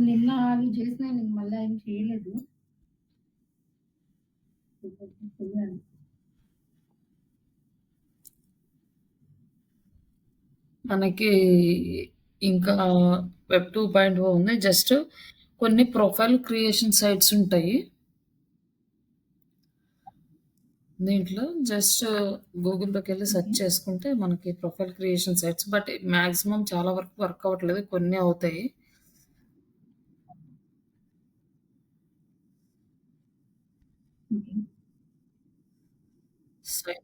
నిన్న అవి చేసినా నేను మళ్ళా ఏం చేయలేదు. చెయ్యాలి. మనకి ఇంకా వెబ్ 2.0 ఉంది. జస్ట్ కొన్ని ప్రొఫైల్ క్రియేషన్ సైట్స్ ఉంటాయి. దీంట్లో జస్ట్ గూగుల్‌లోకెళ్ళి సెర్చ్ ఓకే. చేసుకుంటే మనకి profile creation sites but maximum చాలా వరకు వర్క్ అవ్వట్లేదు. కొన్ని అవుతాయి. ఓకే. సై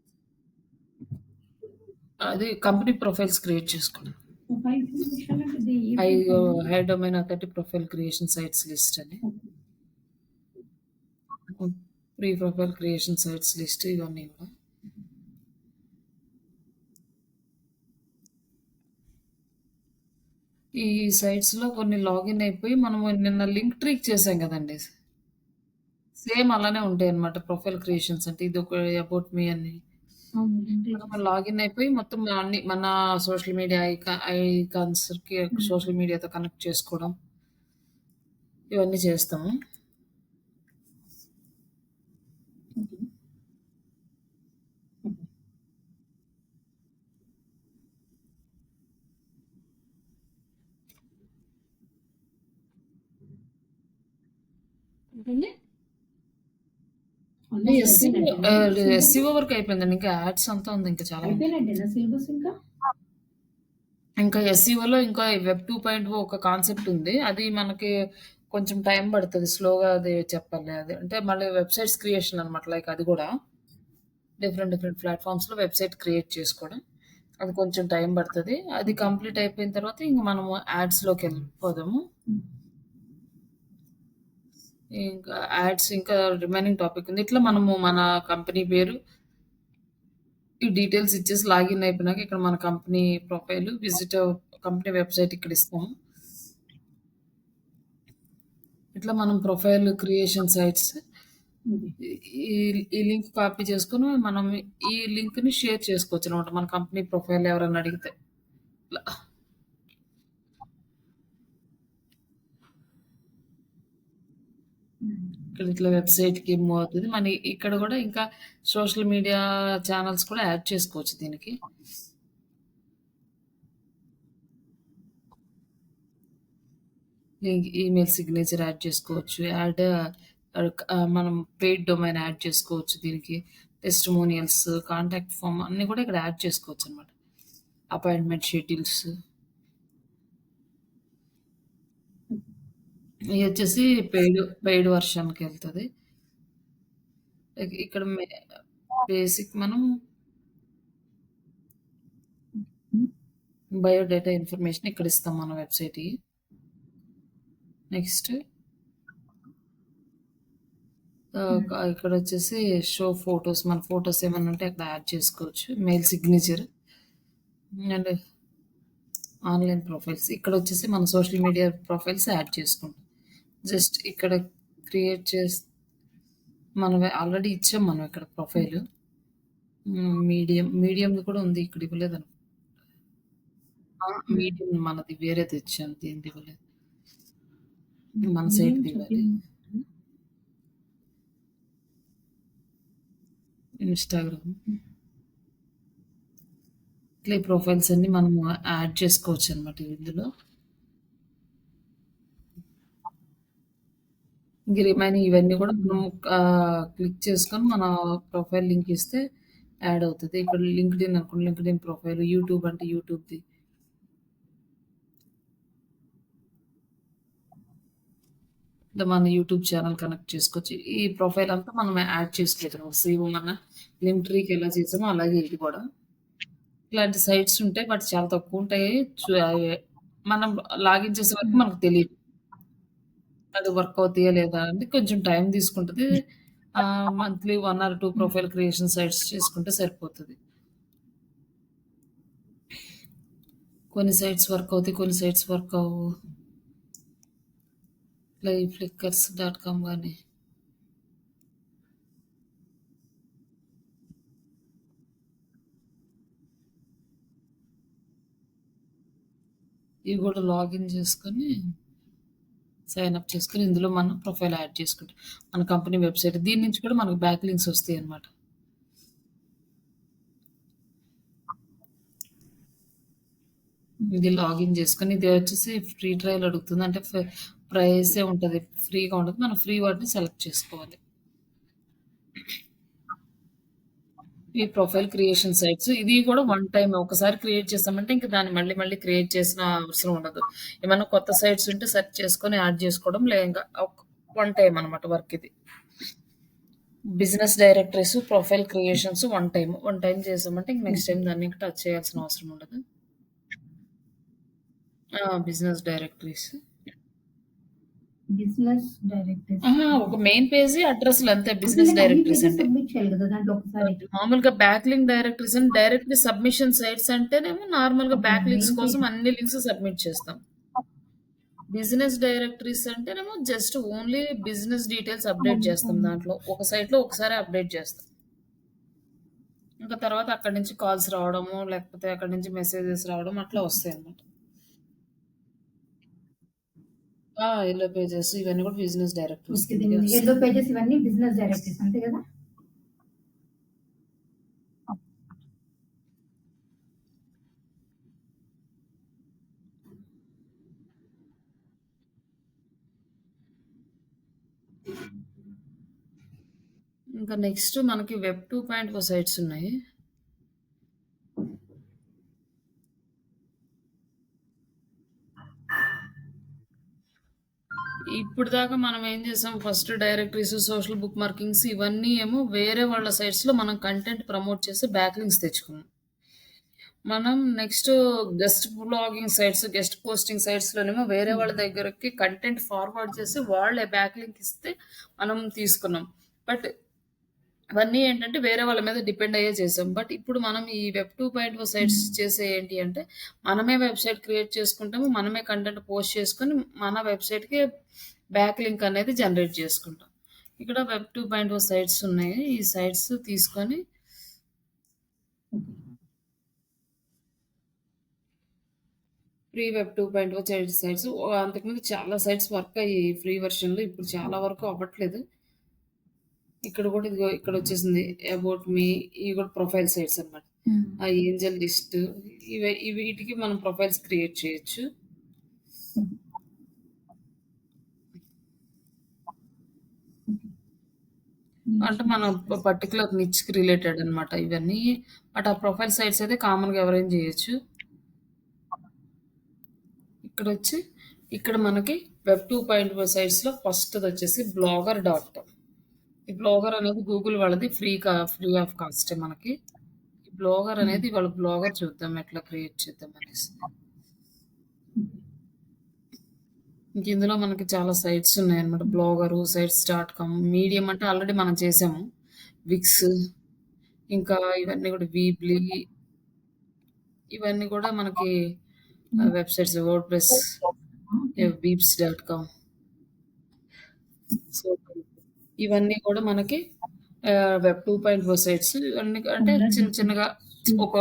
అది కంపెనీ ప్రొఫైల్స్ క్రియేట్ చేసుకోవడం. ప్రొఫైల్ క్రియేషన్ అంటే ఇది ఏ హై ప్లాట్‌ఫార్మ్ అండి? High domain authority profile creation sites list అని. Okay. Pre profile creation sites list ఇవన్నీ కూడా. ఈ సైట్స్‌లో కొన్ని లాగిన్ అయిపోయి మనము నిన్న లింక్ ట్రీక్ చేసాం గదండీ! సేమ్ అలానే ఉంటాయన్నమాట ప్రొఫైల్ క్రియేషన్స్ అంటే ఇదొక అబౌట్ మీ అని. అవును. లింక్ మనం చేశాను. లాగిన్ అయిపోయి మొత్తం అన్ని మన సోషల్ మీడియా ఐకాన్స్‌కి హ్మ్. సోషల్ మీడియాతో కనెక్ట్ చేసుకోవడం. ఇవన్నీ చేస్తాము. ఓకే. ఓకే. ఏంటండి? ఆల్‌మోస్ట్ ఎస్‌సీఓ అయిపోయినట్టేనా సిలబస్? ఎస్‌సీఓ వరకు అయిపోయిందండి. ఇంకా యాడ్స్ అంతా ఉంది ఇంకా చాలా ఉంది. అయిపోయినట్టేనా సిలబస్ ఇంకా? ఇంకా ఎస్‌సీఓలో ఇంకా ఈ వెబ్ 2.0 ఒక కాన్సెప్ట్ ఉంది. అది మనకి కొంచెం టైం పడతది. స్లోగా అది చెప్పాలి అది. అంటే మళ్ళీ వెబ్‌సైట్స్ క్రియేషన్ అనమాట. లైక్ అది గూడా డిఫరెంట్ ప్లాట్‌ఫార్మ్స్‌లో వెబ్‌సైట్ క్రియేట్ చేసుకోవడం. అది కొంచెం టైం పడతది. అది ఓకే. కంప్లీట్ అయిపోయిన తర్వాత ఇంక మనము యాడ్స్‌లోకెళ్ళిపోదాము. ఇంకా యాడ్స్ ఇంకా రిమైనింగ్ టాపిక్ ఉంది. ఇట్లా మనము మన కంపెనీ పేరు, ఈ డీటెయిల్స్ ఇచ్చేసి లాగిన్ అయిపోయినాక ఇక్కడ మన company profile, visit company website ఇక్కడ ఇస్తాము. ఇట్లా మనం ప్రొఫైల్ క్రియేషన్ సైట్స్ ఓకే. ఈ ఈ లింక్ కాపీ చేసుకొని మనం ఈ లింక్‌ని షేర్ చేసుకోవచ్చనమాట. మన కంపెనీ ప్రొఫైల్ ఎవరన్నా అడిగితే. ఇట్లా. హ్మ్. ఇక్కడ ఇట్లా వెబ్‌సైట్‌కి మూవ్ అవుతది. ఇక్కడ గూడా ఇంకా సోషల్ మీడియా ఛానెల్స్ కూడా యాడ్ చేసుకోవచ్చు దీనికి. ఈమెయిల్ సిగ్నేచర్ యాడ్ చేసుకోవచ్చు. మనం పెయిడ్ డొమైన్ యాడ్ చేసుకోవచ్చు దీనికి. టెస్టిమోనియల్స్, కాంటాక్ట్ ఫార్మ్ అన్నీ కూడా ఇక్కడ యాడ్ చేసుకోవచ్చనమాట. Appointment schedules. ఇయొచ్చేసి పెయిడ్ వెర్షన్‌కెళ్తది. ఇక్కడ బేసిక్ మనం హ్మ్. బయోడేటా ఇన్ఫర్మేషన్ ఇక్కడ ఇస్తాం మన వెబ్‌సైట్‌యి. Next hmm. ఇక్కడొచ్చేసి షో ఫోటోస్ మన ఫోటోస్ ఏమన్నా ఉంటే అక్కడ యాడ్ చేసుకోవచ్చు. Mail signature and online profiles. ఇక్కడొచ్చేసి మన సోషల్ మీడియా ప్రొఫైల్స్ యాడ్ చేసుకుంటాం. జస్ట్ ఇక్కడ క్రియేట్ చేసి మనం ఆల్రెడీ ఇచ్చాం మనం ఇక్కడ ప్రొఫైలు. మీడియంది కూడా ఉంది. ఇక్కడ ఇవ్వలేదను హ్మ్. మీడియం మనది వేరేది ఇచ్చాను. దీనిది ఇవ్వలేదు. మన మీడియం సైట్‌ది ఇవ్వాలి. చెప్పింది. ఇన్‌స్టాగ్రామ్. ఇట్లా ఈ ప్రొఫైల్స్ అన్నీ మనము యాడ్ చేసుకోవచ్చనమాట ఇందులో. ఇంక రిమైనింగ్ ఇవన్నీ కూడా మనం క్లిక్ చేసుకొని మన ప్రొఫైల్ లింక్ ఇస్తే యాడ్ అవుతది. ఇక్కడ లింక్డ్ఇన్ అనుకోండి. లింక్డ్ఇన్ ప్రొఫైల్, యూట్యూబ్ అంటే యూట్యూబ్‌ది. ఇట్లా మన యూట్యూబ్ ఛానెల్ కనెక్ట్ చేసుకోవచ్చు. ఈ ప్రొఫైల్ అంతా మనం యాడ్ చేసుకోవచ్చు. సేమ్ మన లింక్ట్రీకి ఎలా చేసామో అలాగే ఇది కూడా. ఇలాంటి సైట్స్ ఉంటాయి. బట్ చాలా తక్కువుంటాయి. అవి మనం లాగిన్ చేసే వరకు హ్మ్. మనకు తెలీదు. అది వర్క్ అవుతాయా లేదా అంటే కొంచెం టైం తీసుకుంటది. మంత్లీ 1 ఆర్ 2 హ్మ్. ప్రొఫైల్ క్రియేషన్ సైట్స్ చేసుకుంటే సరిపోతది. కొన్ని సైట్స్ వర్క్ అవుతాయి. కొన్ని సైట్స్ వర్క్ అవ్వవు. ఇట్లా ఈ ఫ్లిక్కర్స్ డాట్ కామ్ గాని ఇవి కూడా లాగిన్ చేసుకొని సైన్ అప్ చేసుకొని ఇందులో మనం ప్రొఫైల్ యాడ్ చేసుకుంటాం. మన కంపెనీ వెబ్‌సైట్. దీని నుంచి కూడా మనకు బ్యాక్ లింక్స్ వస్తాయన్నమాట. ఇది లాగిన్ చేసుకొని ఇది వచ్చేసి ఫ్రీ ట్రయల్ అడుగుతుంది. అంటే ప్రైసే ఉంటది. ఫ్రీగా ఉండదు. మనం ఫ్రీ వాటిని సెలెక్ట్ చేసుకోవాలి. ఈ ప్రొఫైల్ క్రియేషన్ సైట్స్ ఇది కూడా వన్ టైమ్ ఒకసారి క్రియేట్ చేసామంటే ఇంక దాన్ని మళ్ళీ మళ్ళీ క్రియేట్ చేసిన అవసరం ఉండదు. ఏమన్నా కొత్త సైట్స్ ఉంటే సెర్చ్ చేసుకొని యాడ్ చేసుకోవడం ఇంకా వన్ టైమ్ అనమాట వర్క్ ఇది. Business directories, profile creations one time చేసామంటే ఇంక నెక్స్ట్ టైం దాన్ని ఇంకా టచ్ చేయాల్సిన అవసరం ఉండదు. Business directories. Business directories. ఒక మెయిన్ పేజీ అడ్రస్‌లు అంతే అంటే బిజినెస్ నేను అన్ని డైరెక్టరీస్ పేజెస్ అంటే. సబ్మిట్ చేయాలి కదా దాంట్లో ఒకసారి. మామూలుగా బ్యాక్ లింక్ డైరెక్టరీస్ అని డైరెక్ట్‌లీ సబ్మిషన్ సైట్స్ అంటేనేమో నార్మల్‌గా ఓకే. బ్యాక్ లింక్స్ మెయిన్ కోసం పేజ్. అన్ని లింక్స్ సబ్మిట్ చేస్తాం. బిజినెస్ డైరెక్టరీస్ అంటేనేమో just only business details update చేస్తాం దాంట్లో. ఒక సైట్‌లో ఒకసారి అప్డేట్ చేస్తాం. ఇంకా తర్వాత అక్కడి నుంచి కాల్స్ రావడము, లేకపోతే అక్కడి నుంచి మెసేజెస్ రావడం అట్లా వస్తాయన్నమాట. యెల్లో పేజెస్ ఇవన్నీ కూడా బిజినెస్ డైరెక్టరీస్ ఓకే. కిందకే దీన్ని వస్తాయి. యెల్లో పేజెస్ ఇవన్నీ బిజినెస్ డైరెక్టరీస్ అంతే కదా? ఇంకా నెక్స్ట్ మనకి వెబ్ 2.0 సైట్స్ ఉన్నాయి. ఇప్పుడు దాకా మనం ఏం చేసాం first directories, social bookmarkings ఇవన్నీ ఏమో వేరే వాళ్ళ సైట్స్‌లో మనం కంటెంట్ ప్రమోట్ చేసి బ్యాక్ లింక్స్ తెచ్చుకున్నాం. మనం next guest blogging sites, guest posting సైట్స్‌లోనేమో వేరే వాళ్ళ దగ్గరకి కంటెంట్ ఫార్వర్డ్ చేసి వాళ్ళే బ్యాక్ లింక్ ఇస్తే మనం తీసుకున్నాం. బట్ ఇవన్నీ ఏంటంటే వేరే వాళ్ళ మీద డిపెండ్ అయ్యే చేసాం. బట్ ఇప్పుడు మనం ఈ వెబ్ 2.0 సైట్స్ చేసే ఏంటి అంటే మనమే వెబ్‌సైట్ క్రియేట్ చేసుకుంటాము. మనమే కంటెంట్ పోస్ట్ చేసుకొని మన వెబ్‌సైట్‌కి బ్యాక్ లింక్ అనేది జనరేట్ చేసుకుంటాం. ఇక్కడ వెబ్ 2.0 సైట్స్ ఉన్నాయి. ఈ సైట్స్ తీసుకొని ఫ్రీ వెబ్ 2.0 సైట్స్ అంతకుముందు చాలా సైట్స్ వర్క్ అయ్యాయి ఫ్రీ వెర్షన్‌లో. ఇప్పుడు చాలా వరకు అవ్వట్లేదు. ఇక్కడ కూడా ఇదిగో ఇక్కడొచ్చేసింది. అబౌట్ మీ ఇవి కూడా ప్రొఫైల్ సైట్స్ అన్నమాట. ఆ ఏంజెల్ లిస్ట్ వీటికి మనం ప్రొఫైల్స్ క్రియేట్ చేయొచ్చు. అంటే మనం పర్టిక్యులర్ నిచ్‌కి రిలేటెడ్ అన్నమాట ఇవన్నీ. బట్ ఆ ప్రొఫైల్ సైట్స్ అయితే కామన్‌గా ఎవరైనా చేయొచ్చు. ఇక్కడొచ్చి ఇక్కడ మనకి వెబ్ 2.0 సైట్స్‌లో ఫస్ట్‌దొచ్చేసి బ్లాగర్ డాట్ కామ్. ఈ బ్లాగర్ అనేది గూగుల్ వాళ్ళది ఫ్రీ ఆఫ్ కాస్ట్ మనకి. ఈ బ్లాగర్ అనేది వాళ్ళ బ్లాగర్ చూద్దాం ఎట్లా క్రియేట్ చేద్దాం అనేసి. ఇంక ఇందులో మనకి చాలా సైట్స్ ఉన్నాయన్నమాట. Blogger, sites dot com, medium అంటే ఆల్రెడీ మనం చేసాము. విక్స్ ఇంకా ఇవన్నీ కూడా వీబ్లీ ఇవన్నీ కూడా మనకి websites WordPress, Webs dot com. So, ఇవన్నీ కూడా మనకి వెబ్ 2.0 సైట్స్ ఇవన్నీ అంటే చిన్న చిన్నగా ఒక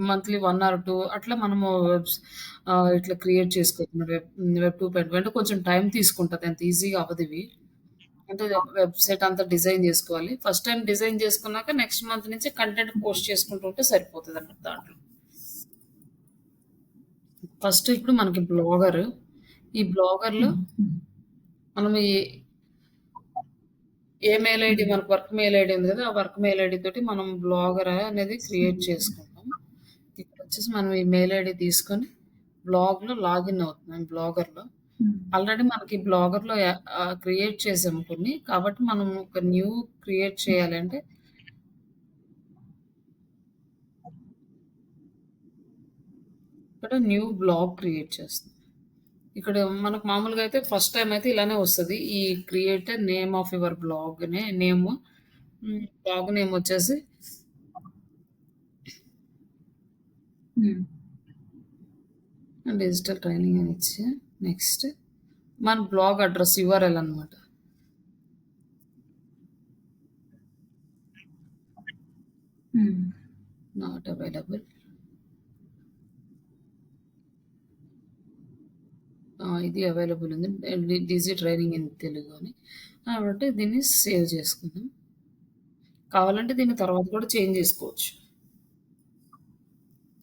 మంత్లీ 1 ఆర్ 2 అట్లా మనము ఇట్లా క్రియేట్ చేసుకోవచ్చు. వెబ్ 2.0 అంటే కొంచెం టైం తీసుకుంటది. అంత ఈజీగా అవ్వదివి. అంటే వెబ్‌సైట్ అంతా డిజైన్ జేసుకోవాలి. ఫస్ట్ టైమ్ డిజైన్ జేసుకున్నాక నెక్స్ట్ మంత్ నుంచి కంటెంట్ పోస్ట్ చేసుకుంటూ ఉంటే సరిపోతదన్నమాట దాంట్లో. ఫస్ట్ ఇప్పుడు మనకి బ్లాగర్. ఈ బ్లాగర్‌లో మనం ఏ మెయిల్ ఐడీ మనకు వర్క్ మెయిల్ ఐడీ ఉంది కదా! ఆ వర్క్ మెయిల్ ఐడీ తోటి మనం బ్లాగర్ అనేది క్రియేట్ చేసుకుంటాం. ఇక్కడొచ్చేసి మనం ఈ మెయిల్ ఐడీ తీసుకొని బ్లాగ్‌లో లాగిన్ అవుతున్నాం బ్లాగర్‌లో. ఆల్రెడీ మనకి బ్లాగర్‌లో క్రియేట్ చేసాము కొన్ని. కాబట్టి మనం ఒక న్యూ క్రియేట్ చేయాలంటే ఇక్కడ న్యూ బ్లాగ్ క్రియేట్ చేస్తాం. ఇక్కడ మనకు మామూలుగా అయితే ఫస్ట్ టైమ్ అయితే ఇలానే వస్తది. ఈ create name of your blog name blog name వచ్చేసి డిజిటల్ ట్రైనింగ్ అని ఇచ్చి నెక్స్ట్ మన బ్లాగ్ అడ్రస్ యూఆర్ఎల్ అనమాట. Not available. ఇది అవైలబుల్ ఉంది. డిజీ ట్రైనింగ్ ఇన్ తెలుగు అని. కాబట్టి దీన్ని సేవ్ చేసుకుందాం. కావాలంటే దీన్ని తర్వాత కూడా చేంజ్ చేసుకోవచ్చు.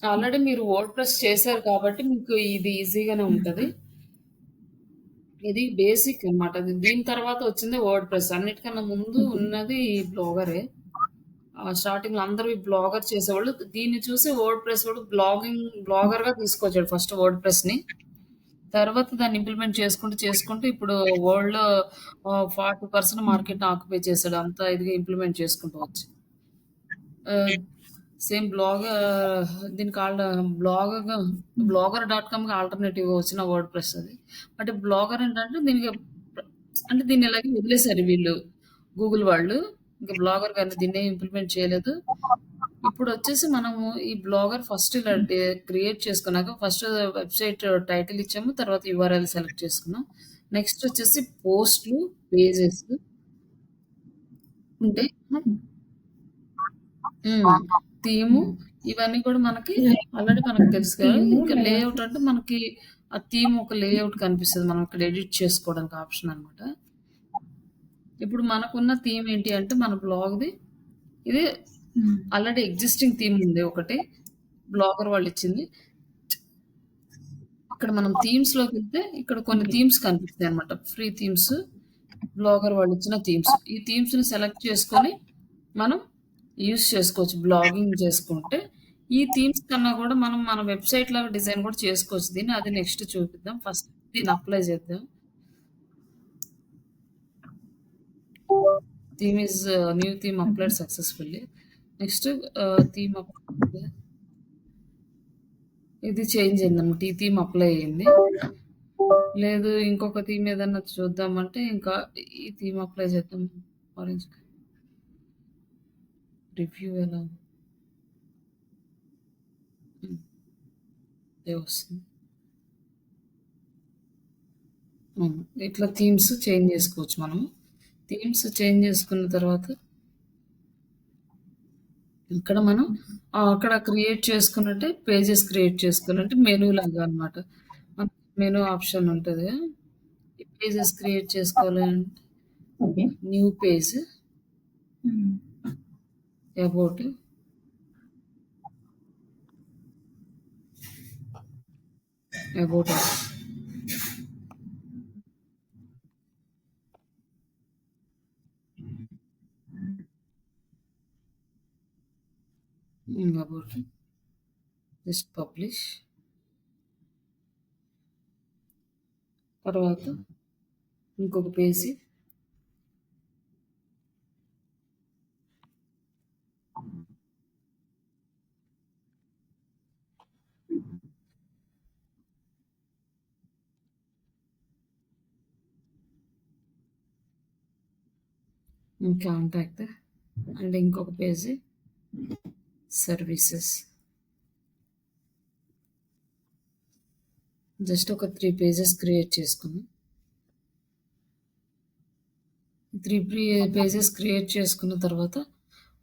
ఆల్రెడీ మీరు వర్డ్‌ప్రెస్ చేశారు కాబట్టి మీకు ఇది ఈజీగానే ఉంటది. ఇది బేసిక్ అన్నమాట. దీని తర్వాత వచ్చిందే వర్డ్‌ప్రెస్. అన్నిటికన్నా ముందు ఉన్నది ఈ బ్లాగరే. స్టార్టింగ్‌లో అందరూ ఈ బ్లాగర్ చేసేవాళ్ళు. దీన్ని చూసి వర్డ్‌ప్రెస్ వాడు బ్లాగర్‌గా తీసుకొచ్చాడు ఫస్ట్ వర్డ్‌ప్రెస్‌ని. తర్వాత దాన్ని ఇంప్లిమెంట్ చేసుకుంటూ ఇప్పుడు వరల్డ్‌లో 40% మార్కెట్‌ని ఆక్యుపై చేసాడు. అంత ఇదిగా ఇంప్లిమెంట్ చేసుకుంటూ వచ్చి. ఆహ్, సేమ్ దీనికి బ్లాగర్ డాట్ కామ్‌కి ఆల్టర్‌నేటివ్‌గా వచ్చిన వర్డ్‌ప్రెస్ అది. బట్ బ్లాగర్ ఏంటంటే అంటే దీన్ని ఇలాగే వదిలేసారు వీళ్ళు గూగుల్ వాళ్ళు. ఇంక బ్లాగర్ గాని దీన్నేం ఇంప్లిమెంట్ చేయలేదు. ఇప్పుడొచ్చేసి మనము ఈ బ్లాగర్ ఫస్ట్ ఇలా క్రియేట్ చేసుకున్నాక ఫస్ట్ వెబ్‌సైట్ టైటిల్ ఇచ్చాము. తర్వాత యూఆర్ఎల్ సెలెక్ట్ చేసుకున్నాం. నెక్స్ట్ వచ్చేసి పోస్ట్‌లు, పేజెస్ ఉంటే హ్మ్. థీము ఇవన్నీ కూడా మనకి ఆల్రెడీ మనకు తెలుసు కదా! ఇంకా లేఅవుట్ అంటే మనకి ఆ థీమ్ ఒక లేఅవుట్ కనిపిస్తది. మనం ఇక్కడ ఎడిట్ చేసుకోవడానికి ఆప్షన్ అనమాట. ఇప్పుడు మనకున్న థీమ్ ఏంటి అంటే మన బ్లాగ్‌ది ఇది ఆల్రెడీ ఎగ్జిస్టింగ్ థీమ్ ఉంది ఒకటి. బ్లాగర్ వాళ్ళిచ్చింది. ఇక్కడ మనం థీమ్స్‌లోకెళ్తే ఇక్కడ కొన్ని థీమ్స్ కనిపిస్తాయన్నమాట. Free themes. బ్లాగర్ వాళ్ళిచ్చిన థీమ్స్. ఈ థీమ్స్‌ని సెలెక్ట్ చేసుకొని మనం యూజ్ చేసుకోవచ్చు. బ్లాగింగ్ చేసుకుంటే ఈ థీమ్స్ కన్నా కూడా మనం మన వెబ్‌సైట్ లాగా డిజైన్ కూడా చేసుకోవచ్చు దీన్ని. అది నెక్స్ట్ చూపిద్దాం. ఫస్ట్ దీన్ని అప్లై చేద్దాం. Theme is new theme applied successfully. Next theme ఇది చేంజ్ అయిందన్నమాట. ఈ థీమ్ అప్లై అయింది. లేదు ఇంకొక థీమ్ ఏదన్నా చూద్దామంటే ఇంకా ఈ థీమ్ అప్లై చేద్దాం. ఆరెంజ్ రివ్యూ ఎలా ఇదే వస్తుంది. ఇట్లా థీమ్స్ చేంజ్ చేసుకోవచ్చు మనము. థీమ్స్ చేంజ్ చేసుకున్న తర్వాత ఇక్కడ మనం అక్కడ క్రియేట్ చేసుకున్నట్టే పేజెస్ క్రియేట్ చేసుకున్నట్టే మెనూ లాగా అన్నమాట. మనకి మెనూ ఆప్షన్ ఉంటది. ఈ పేజెస్ క్రియేట్ చేసుకోవాలి అంటే new page about about about just publish తర్వాత ఇంకొక పేజీ కాంటాక్ట్ అండ్ ఇంకొక పేజీ సర్వీసెస్. జస్ట్ ఒక 3 పేజెస్ క్రియేట్ చేసుకున్నాం. 3 పేజెస్ క్రియేట్ చేసుకున్న తర్వాత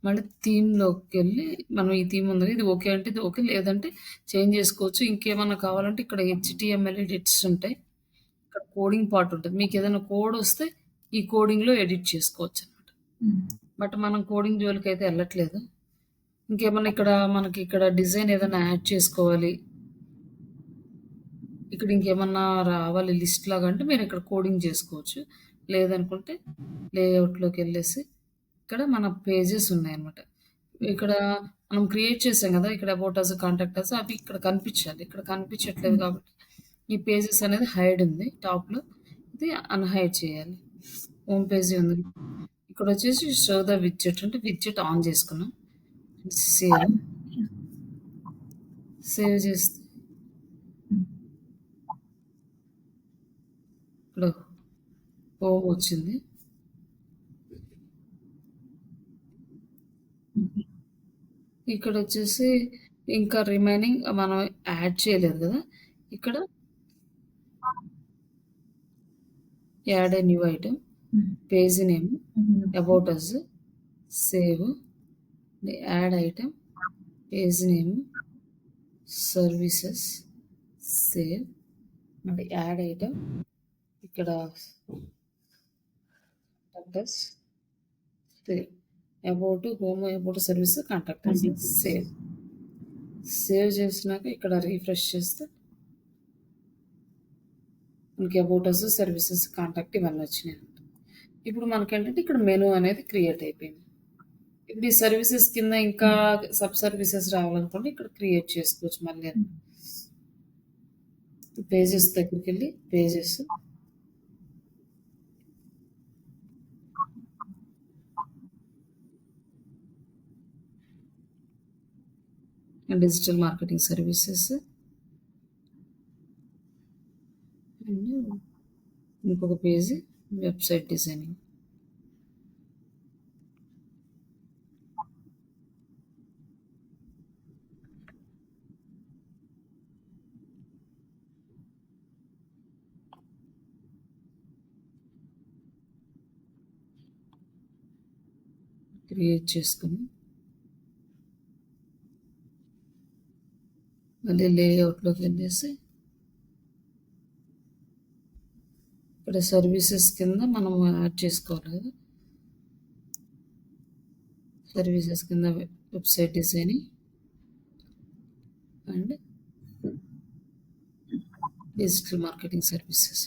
మళ్ళీ థీమ్‌లోకెళ్ళి మనం ఈ థీమ్ ఉంది. ఇది ఓకే అంటే ఇది ఓకే. లేదంటే చేంజ్ చేసుకోవచ్చు. ఇంకేమన్నా కావాలంటే ఇక్కడ హెచ్‌టీఎంఎల్ ఎడిట్స్ ఉంటాయి. ఇక్కడ కోడింగ్ పార్ట్ ఉంటది. మీకేదైనా కోడ్ వస్తే ఈ కోడింగ్‌లో ఎడిట్ చేసుకోవచ్చనమాట. బట్ మనం కోడింగ్ జోలికైతే ఎళ్ళట్లేదు. ఇంకేమన్నా మనకి ఇక్కడ డిజైన్ ఏదైనా యాడ్ చేసుకోవాలి. ఇక్కడ ఇంకేమన్నా రావాలి లిస్ట్ లాగా అంటే మీరు ఇక్కడ కోడింగ్ చేసుకోవచ్చు. లేదనుకుంటే లేఅవుట్‌లోకెళ్ళేసి ఇక్కడ మన పేజెస్ ఉన్నాయన్నమాట. ఇక్కడ మనం క్రియేట్ చేసాం గదా! ఇక్కడ అబౌట్ అస్, కాంటాక్ట్ అస్ అవి ఇక్కడ కనిపించాలి. ఇక్కడ కనిపించట్లేదు కాబట్టి ఈ పేజెస్ అనేది హైడ్ ఉంది టాప్‌లో. ఇది అన్‌హైడ్ చేయాలి. హోమ్ పేజీ ఉంది. ఇక్కడొచ్చేసి షో ద విడ్జెట్ అంటే విడ్జెట్ ఆన్ చేసుకున్నాం. సేవ్. సేవ్ చేస్తే ఇక్కడ హోమ్ వచ్చింది. ఇక్కడొచ్చేసి ఇంకా రిమైనింగ్ మనం యాడ్ చేయలేదు గదా! ఇక్కడ add a new item, page name, about us, save, add item, page name, services, save, అంటే యాడ్ ఐటమ్ ఇక్కడ address save about home about service contact save save చేసినాక ఇక్కడ రీఫ్రెష్ చేస్తే మనకి అబౌట్ అస్ సర్వీసెస్ కాంటాక్ట్ ఇవన్నీ వచ్చినాయి. ఇప్పుడు మనకేంటంటే ఇక్కడ మెనూ అనేది క్రియేట్ అయిపోయింది. ఇప్పుడు ఈ సర్వీసెస్ కింద ఇంకా సబ్ సర్వీసెస్ రావాలనుకోండి ఇక్కడ క్రియేట్ చేసుకోవచ్చు. మళ్ళీ పేజెస్ దగ్గరికి వెళ్ళి pages digital marketing services and ఇంకొక పేజీ వెబ్సైట్ డిజైనింగ్. క్రియేట్ చేసుకుని మళ్ళీ లేఅవుట్లోకి వెళ్ళేసి ఇక్కడ సర్వీసెస్ కింద మనం యాడ్ చేసుకోవాలి కదా. సర్వీసెస్ కింద website designing and digital marketing services.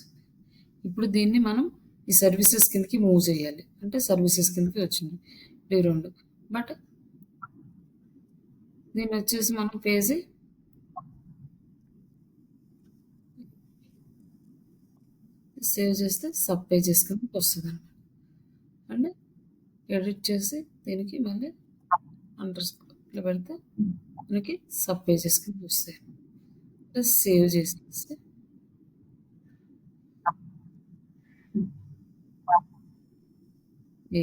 ఇప్పుడు దీన్ని మనం ఈ సర్వీసెస్ కిందకి మూవ్ చేయాలి. అంటే సర్వీసెస్ కిందకి వచ్చింది ఈ రెండు. బట్ దీన్ని వచ్చేసి మనం పేజీ సేవ్ చేస్తే సబ్ పేజెస్ కిందకి వస్తుంది అనమాట. అండ్ ఎడిట్ చేసి దీనికి మళ్ళీ అండర్ ఇట్లా పెడితే మనకి సబ్ పేజెస్ కింద వస్తాయి. సేవ్ చేసేస్తే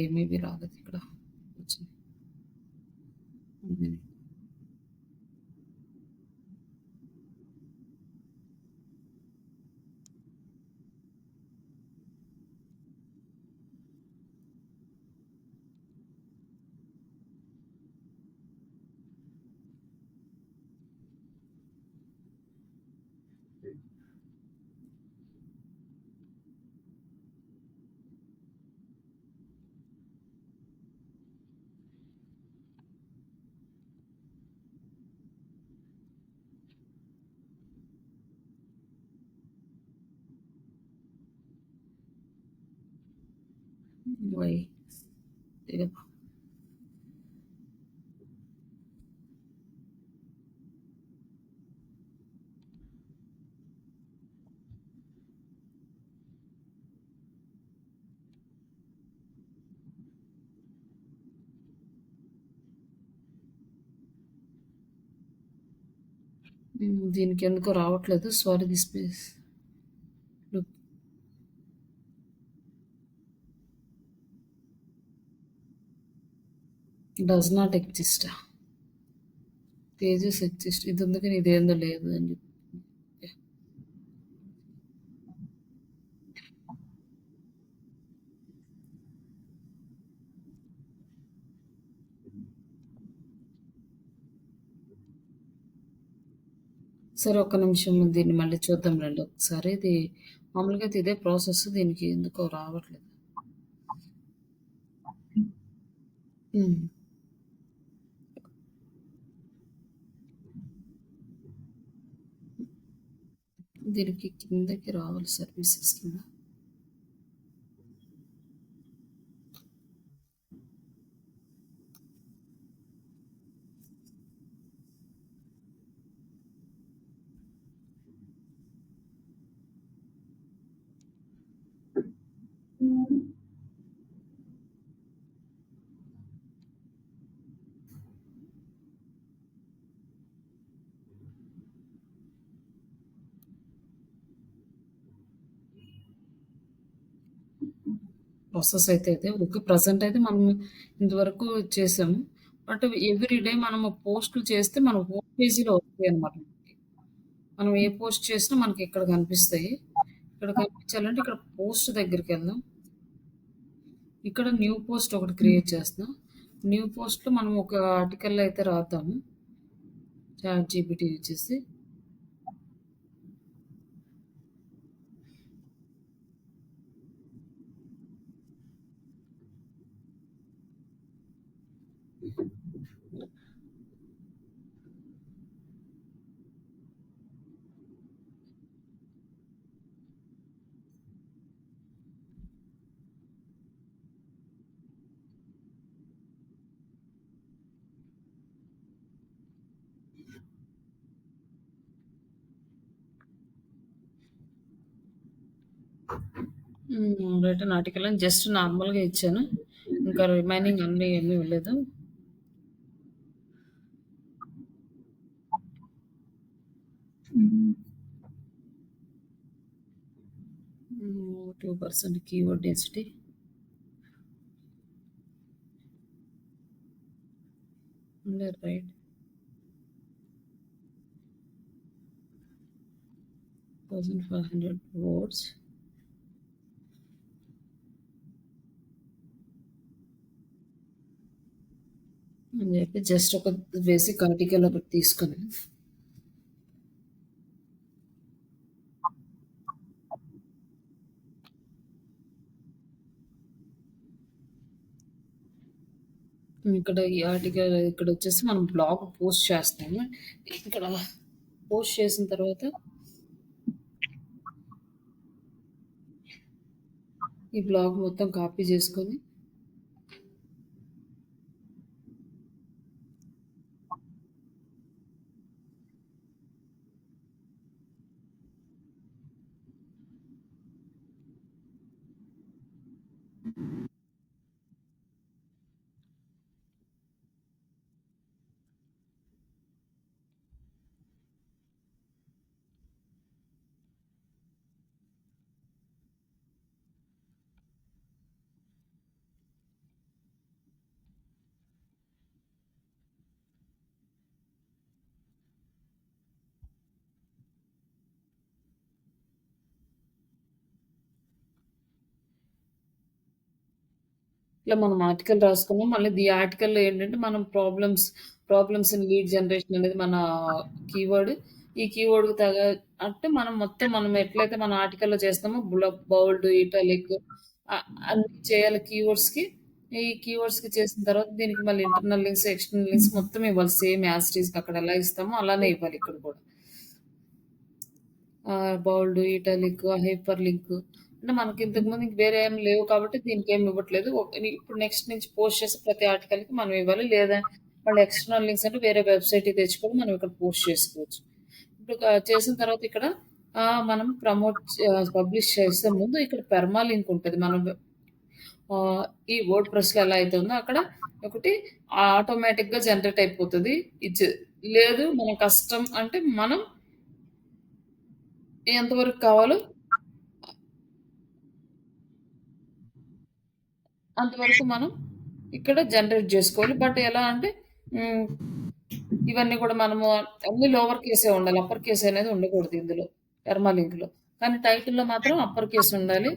ఏమేమి రాలేదు ఇక్కడ వచ్చింది. వై దీనికి ఎందుకో రావట్లేదు. Sorry this page does not exist. Pages exist ఇది ఉంది కానీ ఇదేందో లేదు అని చెప్పి సరే ఒక్క నిమిషం దీన్ని మళ్ళీ చూద్దాం రండి ఒకసారి. ఇది మామూలుగా అయితే ఇదే ప్రాసెస్, దీనికి ఎందుకో రావట్లేదు. దీనికి కిందకి రావాలి సర్వీసెస్ కింద. ప్రాసెస్ అయితే ఓకే. ప్రజెంట్ అయితే మనం ఇంతవరకు చేసాము. బట్ ఎవ్రీ డే మనము పోస్టులు చేస్తే మన హోమ్ పేజీలో వస్తాయి అనమాట. మనం ఏ పోస్ట్ చేసినా మనకి ఇక్కడ కనిపిస్తాయి. ఇక్కడ కనిపించాలంటే ఇక్కడ పోస్ట్ దగ్గరికి వెళ్దాం. ఇక్కడ న్యూ పోస్ట్ ఒకటి క్రియేట్ చేస్తున్నాం. న్యూ పోస్ట్లో మనం ఒక ఆర్టికల్ అయితే రాద్దాము. చాట్ జీపీటీ యూజ్ చేసి రిటర్న్ ఆర్టికల్ అని జస్ట్ నార్మల్‌గా ఇచ్చాను. ఇంకా రిమైనింగ్ అన్నీ ఏమి ఇవ్వలేదు. హ్మ్. 2% కీవర్డ్ డెన్సిటీ. రైట్. 1500 వర్డ్స్. అని చెప్పి జస్ట్ ఒక బేసిక్ ఆర్టికల్ ఒకటి తీసుకొని ఇక్కడ ఈ ఆర్టికల్ ఇక్కడ వచ్చేసి మనం బ్లాగ్ పోస్ట్ చేస్తాము. ఇక్కడ పోస్ట్ చేసిన తర్వాత ఈ బ్లాగ్ మొత్తం కాపీ చేసుకొని ఇట్లా మనం ఆర్టికల్ రాసుకున్నాం. మళ్ళీ ఈ ఆర్టికల్‌లో ఏంటంటే మనం ప్రాబ్లమ్స్ ఇన్ లీడ్ జనరేషన్ అనేది మన కీవర్డ్. ఈ కీవర్డ్‌కి అంటే మనం ఎట్లయితే మన ఆర్టికల్‌లో చేస్తామో బౌల్డ్, ఇటాలిక్ అన్నీ చేయాలి కీవర్డ్స్‌కి. ఈ కీవర్డ్స్‌కి చేసిన తర్వాత దీనికి మళ్ళీ ఇంటర్నల్ లింక్స్, ఎక్స్టర్నల్ లింక్స్ మొత్తం ఇవ్వాలి. సేమ్ యాజ్ ఇట్ ఈస్‌గా అక్కడ ఎలా ఇస్తామో అలానే ఇవ్వాలి ఇక్కడ కూడా. బౌల్డ్, ఇటాలిక్, హైపర్ లింక్ అంటే మనకి ఇంతకుముందు ఇంక వేరే ఏమి లేవు కాబట్టి దీనికేమి ఇవ్వట్లేదు. ఇప్పుడు నెక్స్ట్ నుంచి పోస్ట్ చేసే ప్రతి ఆర్టికల్‌కి మనం ఇవ్వాలి. లేదా మళ్ళీ ఎక్స్టర్నల్ లింక్స్ అంటే వేరే వెబ్‌సైట్‌కి తెచ్చుకొని మనం ఇక్కడ పోస్ట్ చేసుకోవచ్చు. ఇప్పుడు చేసిన తర్వాత ఇక్కడ మనం పబ్లిష్ చేసే ముందు ఇక్కడ పెర్మా లింక్ ఉంటది. మనం ఈ వర్డ్ ప్రెస్‌లో ఎలా అయితే ఉందో అక్కడ ఒకటి ఆటోమేటిక్‌గా జనరేట్ అయిపోతది. లేదు మన కష్టం అంటే మనం ఎంతవరకు కావాలో అంతవరకు మనం ఇక్కడ జనరేట్ జేసుకోవాలి. బట్ ఎలా అంటే హ్మ్. ఇవన్నీ కూడా మనము అన్ని లోవర్ కేసే ఉండాలి. అప్పర్ కేస్ అనేది ఉండకూడదు ఇందులో. కర్మ లింక్‌లో. కానీ టైటిల్‌లో మాత్రం అప్పర్ కేస్ ఉండాలి.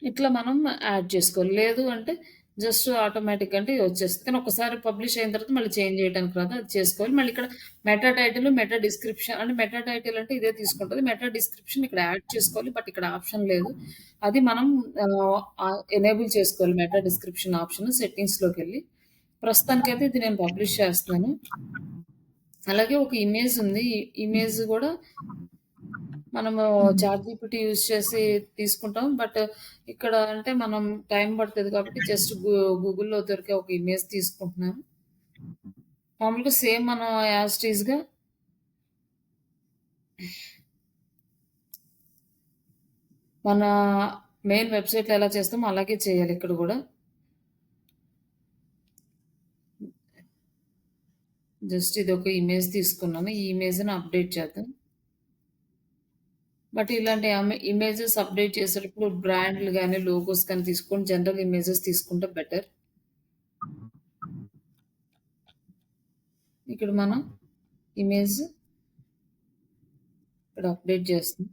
ఇట్లా మనం యాడ్ చేసుకోవాలి. లేదు అంటే జస్ట్ ఆటోమేటిక్ అంటే వచ్చేస్తది. కానీ ఒకసారి పబ్లిష్ అయిన తర్వాత మళ్ళీ చేంజ్ చేయడానికి రాదు. అది చేసుకోవాలి. మళ్ళీ ఇక్కడ మెటా టైటిల్, మెటా డిస్క్రిప్షన్ అంటే మెటా టైటిల్ అంటే ఇదే తీసుకుంటది. మెటా డిస్క్రిప్షన్ ఇక్కడ యాడ్ చేసుకోవాలి. బట్ ఇక్కడ ఆప్షన్ లేదు. అది మనం ఎనేబుల్ చేసుకోవాలి మెటా డిస్క్రిప్షన్ ఆప్షన్ సెట్టింగ్స్‌లోకెళ్ళి. ప్రస్తుతానికైతే ఇది నేను పబ్లిష్ చేస్తున్నాను. అలాగే ఒక ఇమేజ్ ఉంది. ఈ ఇమేజ్ గూడా మనము చాట్‌జీపీటీ యూజ్ చేసి తీసుకుంటాం. బట్ ఇక్కడ అంటే మనం టైం పడతది కాబట్టి జస్ట్ గూగుల్‌లో దొరికే ఒక ఇమేజ్ తీసుకుంటున్నాను. మామూలుగా సేమ్ మనం యాజ్ ఇట్ ఈస్‌గా మన మెయిన్ వెబ్‌సైట్‌లో ఎలా చేస్తామో అలాగే చేయాలి ఇక్కడ గూడా. జస్ట్ ఇదొక ఇమేజ్ తీసుకున్నాను. ఈ ఇమేజ్‌ని అప్‌డేట్ చేద్దాం. బట్ ఇలాంటి ఇమేజెస్ అప్‌డేట్ చేసేటప్పుడు బ్రాండ్‌లు గాని, లోగోస్ కానీ తీసుకొని జనరల్ ఇమేజెస్ తీసుకుంటే బెటర్. ఇక్కడ మనం ఇమేజ్ ఇక్కడ అప్‌డేట్ చేస్తున్నాం.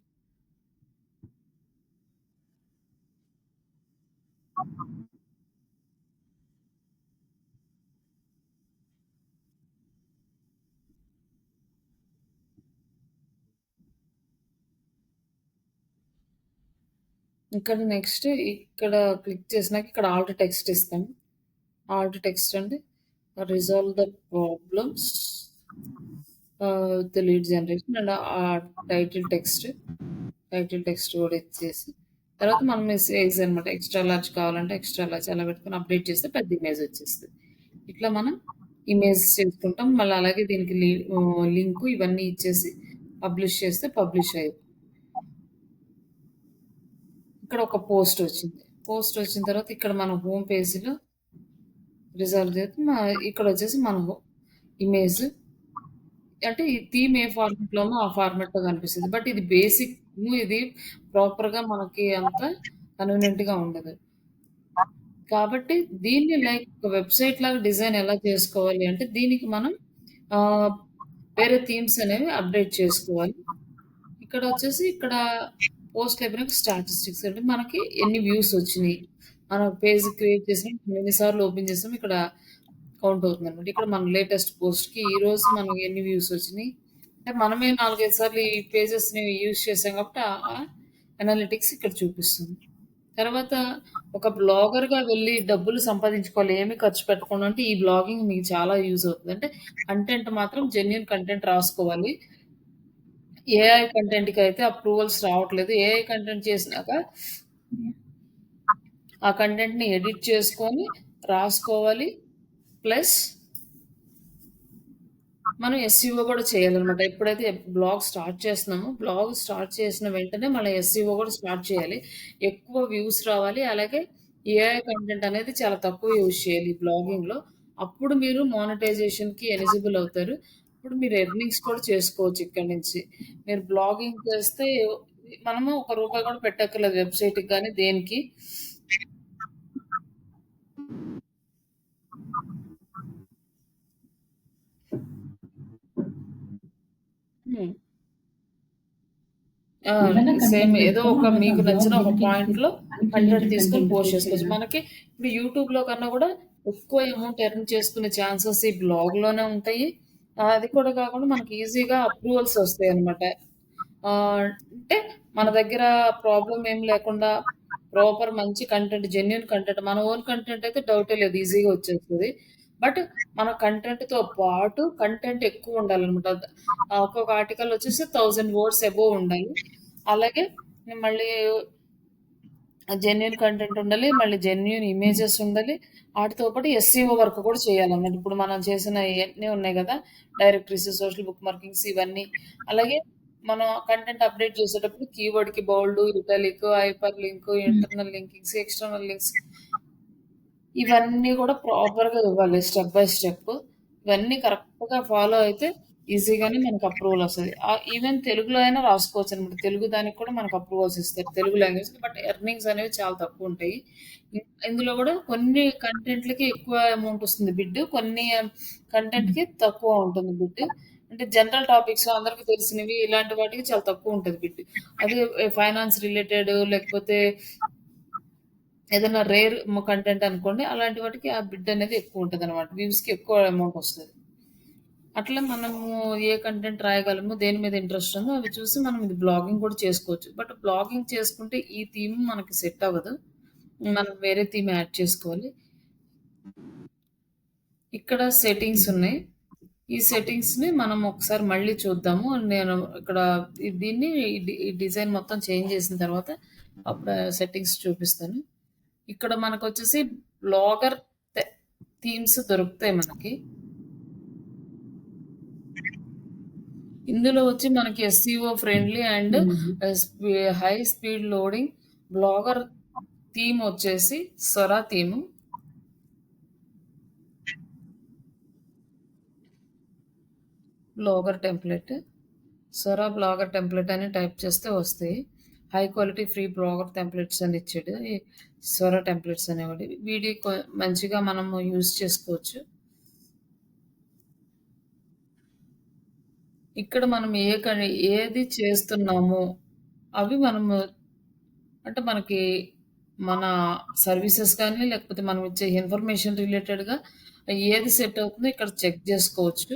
ఇక్కడ నెక్స్ట్ ఇక్కడ క్లిక్ చేసినాక ఇక్కడ ఆల్ట్ టెక్స్ట్ ఇస్తాం. ఆల్ట్ టెక్స్ట్ అంటే resolve the problems with lead generation and ఆ టైటిల్ టెక్స్ట్ కూడా ఇచ్చేసి తర్వాత మనం సైజ్ అనమాట ఎక్స్ట్రా లార్జ్ కావాలంటే ఎక్స్ట్రా లార్జ్ అలా పెట్టుకొని అప్డేట్ చేస్తే పెద్ద ఇమేజ్ వచ్చేస్తుంది. ఇట్లా మనం ఇమేజ్ చేసుకుంటాం. మళ్ళీ అలాగే దీనికి లింక్ ఇవన్నీ ఇచ్చేసి పబ్లిష్ చేస్తే పబ్లిష్ అయ్యింది. ఇక్కడ ఒక పోస్ట్ వచ్చింది. పోస్ట్ వచ్చిన తర్వాత ఇక్కడ మన హోమ్ పేజ్లో రిజల్ట్ చేస్తే ఇక్కడ వచ్చేసి మన ఇమేజ్ అంటే ఈ థీమ్ ఏ ఫార్మాట్‌లో ఉందో ఆ ఫార్మాట్‌లో కనిపిస్తది. బట్ ఇది బేసిక్ ఇది ప్రాపర్‌గా మనకి అంత కన్వీనియంట్‌గా ఉండదు. కాబట్టి దీన్ని లైక్ వెబ్‌సైట్ లాగా డిజైన్ ఎలా చేసుకోవాలి అంటే దీనికి మనం ఆహ్, వేరే థీమ్స్ అనేవి అప్డేట్ చేసుకోవాలి. ఇక్కడ వచ్చేసి ఇక్కడ పోస్ట్ అయిపోయినాక స్టాటిస్టిక్స్ అంటే మనకి ఎన్ని వ్యూస్ వచ్చినియి. మనం పేజ్ క్రియేట్ చేసినాం ఎన్ని సార్లు ఓపెన్ చేసాం ఇక్కడ కౌంట్ అవుతుందనమాట. ఇక్కడ మన లేటెస్ట్ పోస్ట్‌కి ఈరోజు మనకి ఎన్ని వ్యూస్ వచ్చినియి. అంటే మనమే 4, 5 సార్లు ఈ పేజెస్‌ని యూజ్ చేసాం కాబట్టి అనాలిటిక్స్ ఇక్కడ చూపిస్తుంది. తర్వాత ఒక బ్లాగర్‌గా వెళ్లి డబ్బులు సంపాదించుకోవాలి. ఏమి ఖర్చు పెట్టకుండా అంటే ఈ బ్లాగింగ్ మీకు చాలా యూజ్ అవుతది. అంటే కంటెంట్ మాత్రం జెన్యూన్ కంటెంట్ రాసుకోవాలి. ఏఐ కంటెంట్‌కయితే అప్రూవల్స్ రావట్లేదు. ఏఐ కంటెంట్ చేసినాక ఆ కంటెంట్‌ని ఎడిట్ చేసుకొని రాసుకోవాలి. ప్లస్ మనం ఎస్‌ఈఓ కూడా చేయాలనమాట. ఎప్పుడైతే బ్లాగ్ స్టార్ట్ చేస్తున్నామో, బ్లాగ్ స్టార్ట్ చేసిన వెంటనే మళ్ళీ ఎస్‌ఈఓ కూడా స్టార్ట్ చేయాలి. ఎక్కువ వ్యూస్ రావాలి. అలాగే ఏఐ కంటెంట్ అనేది చాలా తక్కువ యూజ్ చేయాలి ఈ బ్లాగింగ్‌లో. అప్పుడు మీరు మానిటైజేషన్‌కి ఎలిజిబుల్ అవుతారు. అప్పుడు మీరు ఎర్నింగ్స్ కూడా చేసుకోవచ్చు ఇక్కడి నుంచి. మీరు బ్లాగింగ్ చేస్తే మనము ఒక రూపాయి కూడా పెట్టక్కర్లేదు వెబ్‌సైట్‌కి గాని, దేనికి. హ్మ్. ఆ! సేమ్ ఏదో ఒక మీకు నచ్చిన ఒక పాయింట్‌లో కంటెంట్ తీసుకొని పోస్ట్ చేసుకోవచ్చు. మనకి ఇప్పుడు యూట్యూబ్‌లో కన్నా కూడా ఎక్కువ అమౌంట్ ఎర్న్ చేసుకునే ఛాన్సెస్ ఈ బ్లాగ్‌లోనే ఉంటాయి. అది కూడా కాకుండా మనకి ఈజీగా అప్రూవల్స్ వస్తాయన్నమాట. అంటే మన దగ్గర ప్రాబ్లమ్ ఏం లేకుండా ప్రాపర్ మంచి కంటెంట్, జెన్యూన్ కంటెంట్ మన ఓన్ కంటెంట్ అయితే డౌటే లేదు ఈజీగా వచ్చేస్తది. బట్ మన కంటెంట్‌తో పాటు కంటెంట్ ఎక్కువ ఉండాలన్నమాట. ఒక్కొక్క ఆర్టికల్ వచ్చేసి 1000 వర్డ్స్ అబోవ్ ఉండాలి. అలాగే మళ్ళీ జెన్యూన్ కంటెంట్ ఉండాలి. మళ్ళీ జెన్యూన్ ఇమేజెస్ ఉండాలి. ఆటితో పాటు ఎస్‌ఈఓ వర్క్ కూడా చేయాలన్నమాట. ఇప్పుడు మనం చేసిన ఇయన్నీ ఉన్నాయి గదా! డైరెక్టరీస్, సోషల్ బుక్ మార్కింగ్స్ ఇవన్నీ. అలాగే మనం కంటెంట్ అప్డేట్ చేసేటప్పుడు కీవర్డ్‌కి బోల్డ్, ఇటాలిక్, హైపర్ లింక్, హ్మ్. ఇంటర్నల్ లింకింగ్స్, ఎక్స్‌టర్నల్ లింక్స్ ఇవన్నీ గూడా ప్రాపర్‌గా ఇవ్వాలి స్టెప్ బై స్టెప్. ఇవన్నీ కరెక్ట్‌గా ఫాలో అయితే ఈజీగానే మనకు అప్రూవల్ వస్తది. ఈవెన్ తెలుగులో అయినా రాసుకోవచ్చనమాట. తెలుగు దానికి కూడా మనకు అప్రూవల్స్ ఇస్తారు. తెలుగు లాంగ్వేజ్‌కి. బట్ ఎర్నింగ్స్ అనేవి చాలా తక్కువుంటాయి. ఇందులో గూడా కొన్ని కంటెంట్‌లకి ఎక్కువ అమౌంట్ వస్తుంది బిడ్. కొన్ని హ్మ్. కంటెంట్‌కి తక్కువ ఉంటుంది బిడ్. అంటే జనరల్ టాపిక్స్ అందరికి తెలిసినవి ఇలాంటి వాటికి చాలా తక్కువుంటది బిడ్. అదే ఫైనాన్స్ రిలేటెడ్ లేకపోతే ఏదైనా రేర్ కంటెంట్ అనుకోండి. అలాంటి వాటికి ఆ బిడ్ అనేది ఎక్కువుంటదనమాట. వ్యూస్‌కి ఎక్కువ అమౌంట్ వస్తది. అట్లా మనము ఏ కంటెంట్ రాయగలము, దేని మీద ఇంట్రెస్ట్ ఉందో అవి చూసి మనం ఇది బ్లాగింగ్ కూడా చేసుకోవచ్చు. బట్ బ్లాగింగ్ చేసుకుంటే ఈ థీమ్ మనకి సెట్ అవ్వదు. మనం వేరే థీమ్ యాడ్ చేసుకోవాలి. ఇక్కడ సెట్టింగ్స్ హ్మ్. ఉన్నాయి. ఈ సెట్టింగ్స్‌ని మనం ఒకసారి మళ్ళీ చూద్దాము. నేను ఇక్కడ దీన్ని ఈ డిజైన్ మొత్తం చేంజ్ చేసిన తర్వాత అప్పుడు సెట్టింగ్స్ చూపిస్తాను. ఇక్కడ మనకొచ్చేసి బ్లాగర్ థె థీమ్స్ దొరుకుతాయి మనకి. ఇందులో వచ్చి మనకి SEO friendly and hmm. High speed loading Blogger theme వచ్చేసి Sora theme. Blogger template. Sora Blogger template అని టైప్ చేస్తే వస్తాయి. High quality free Blogger templates అని ఇచ్చాడు. ఈ సొరా టెంప్లెట్స్ అనేవాడు. వీడి మంచిగా మనము యూజ్ చేసుకోవచ్చు. ఇక్కడ మనం ఏది చేస్తున్నామో అవి మనము అంటే మనకి మన సర్వీసెస్ కానీ, లేకపోతే మనం ఇచ్చే ఇన్ఫర్మేషన్ రిలేటెడ్‌గా ఏది సెట్ అవుతుందో ఇక్కడ చెక్ జేసుకోవచ్చు.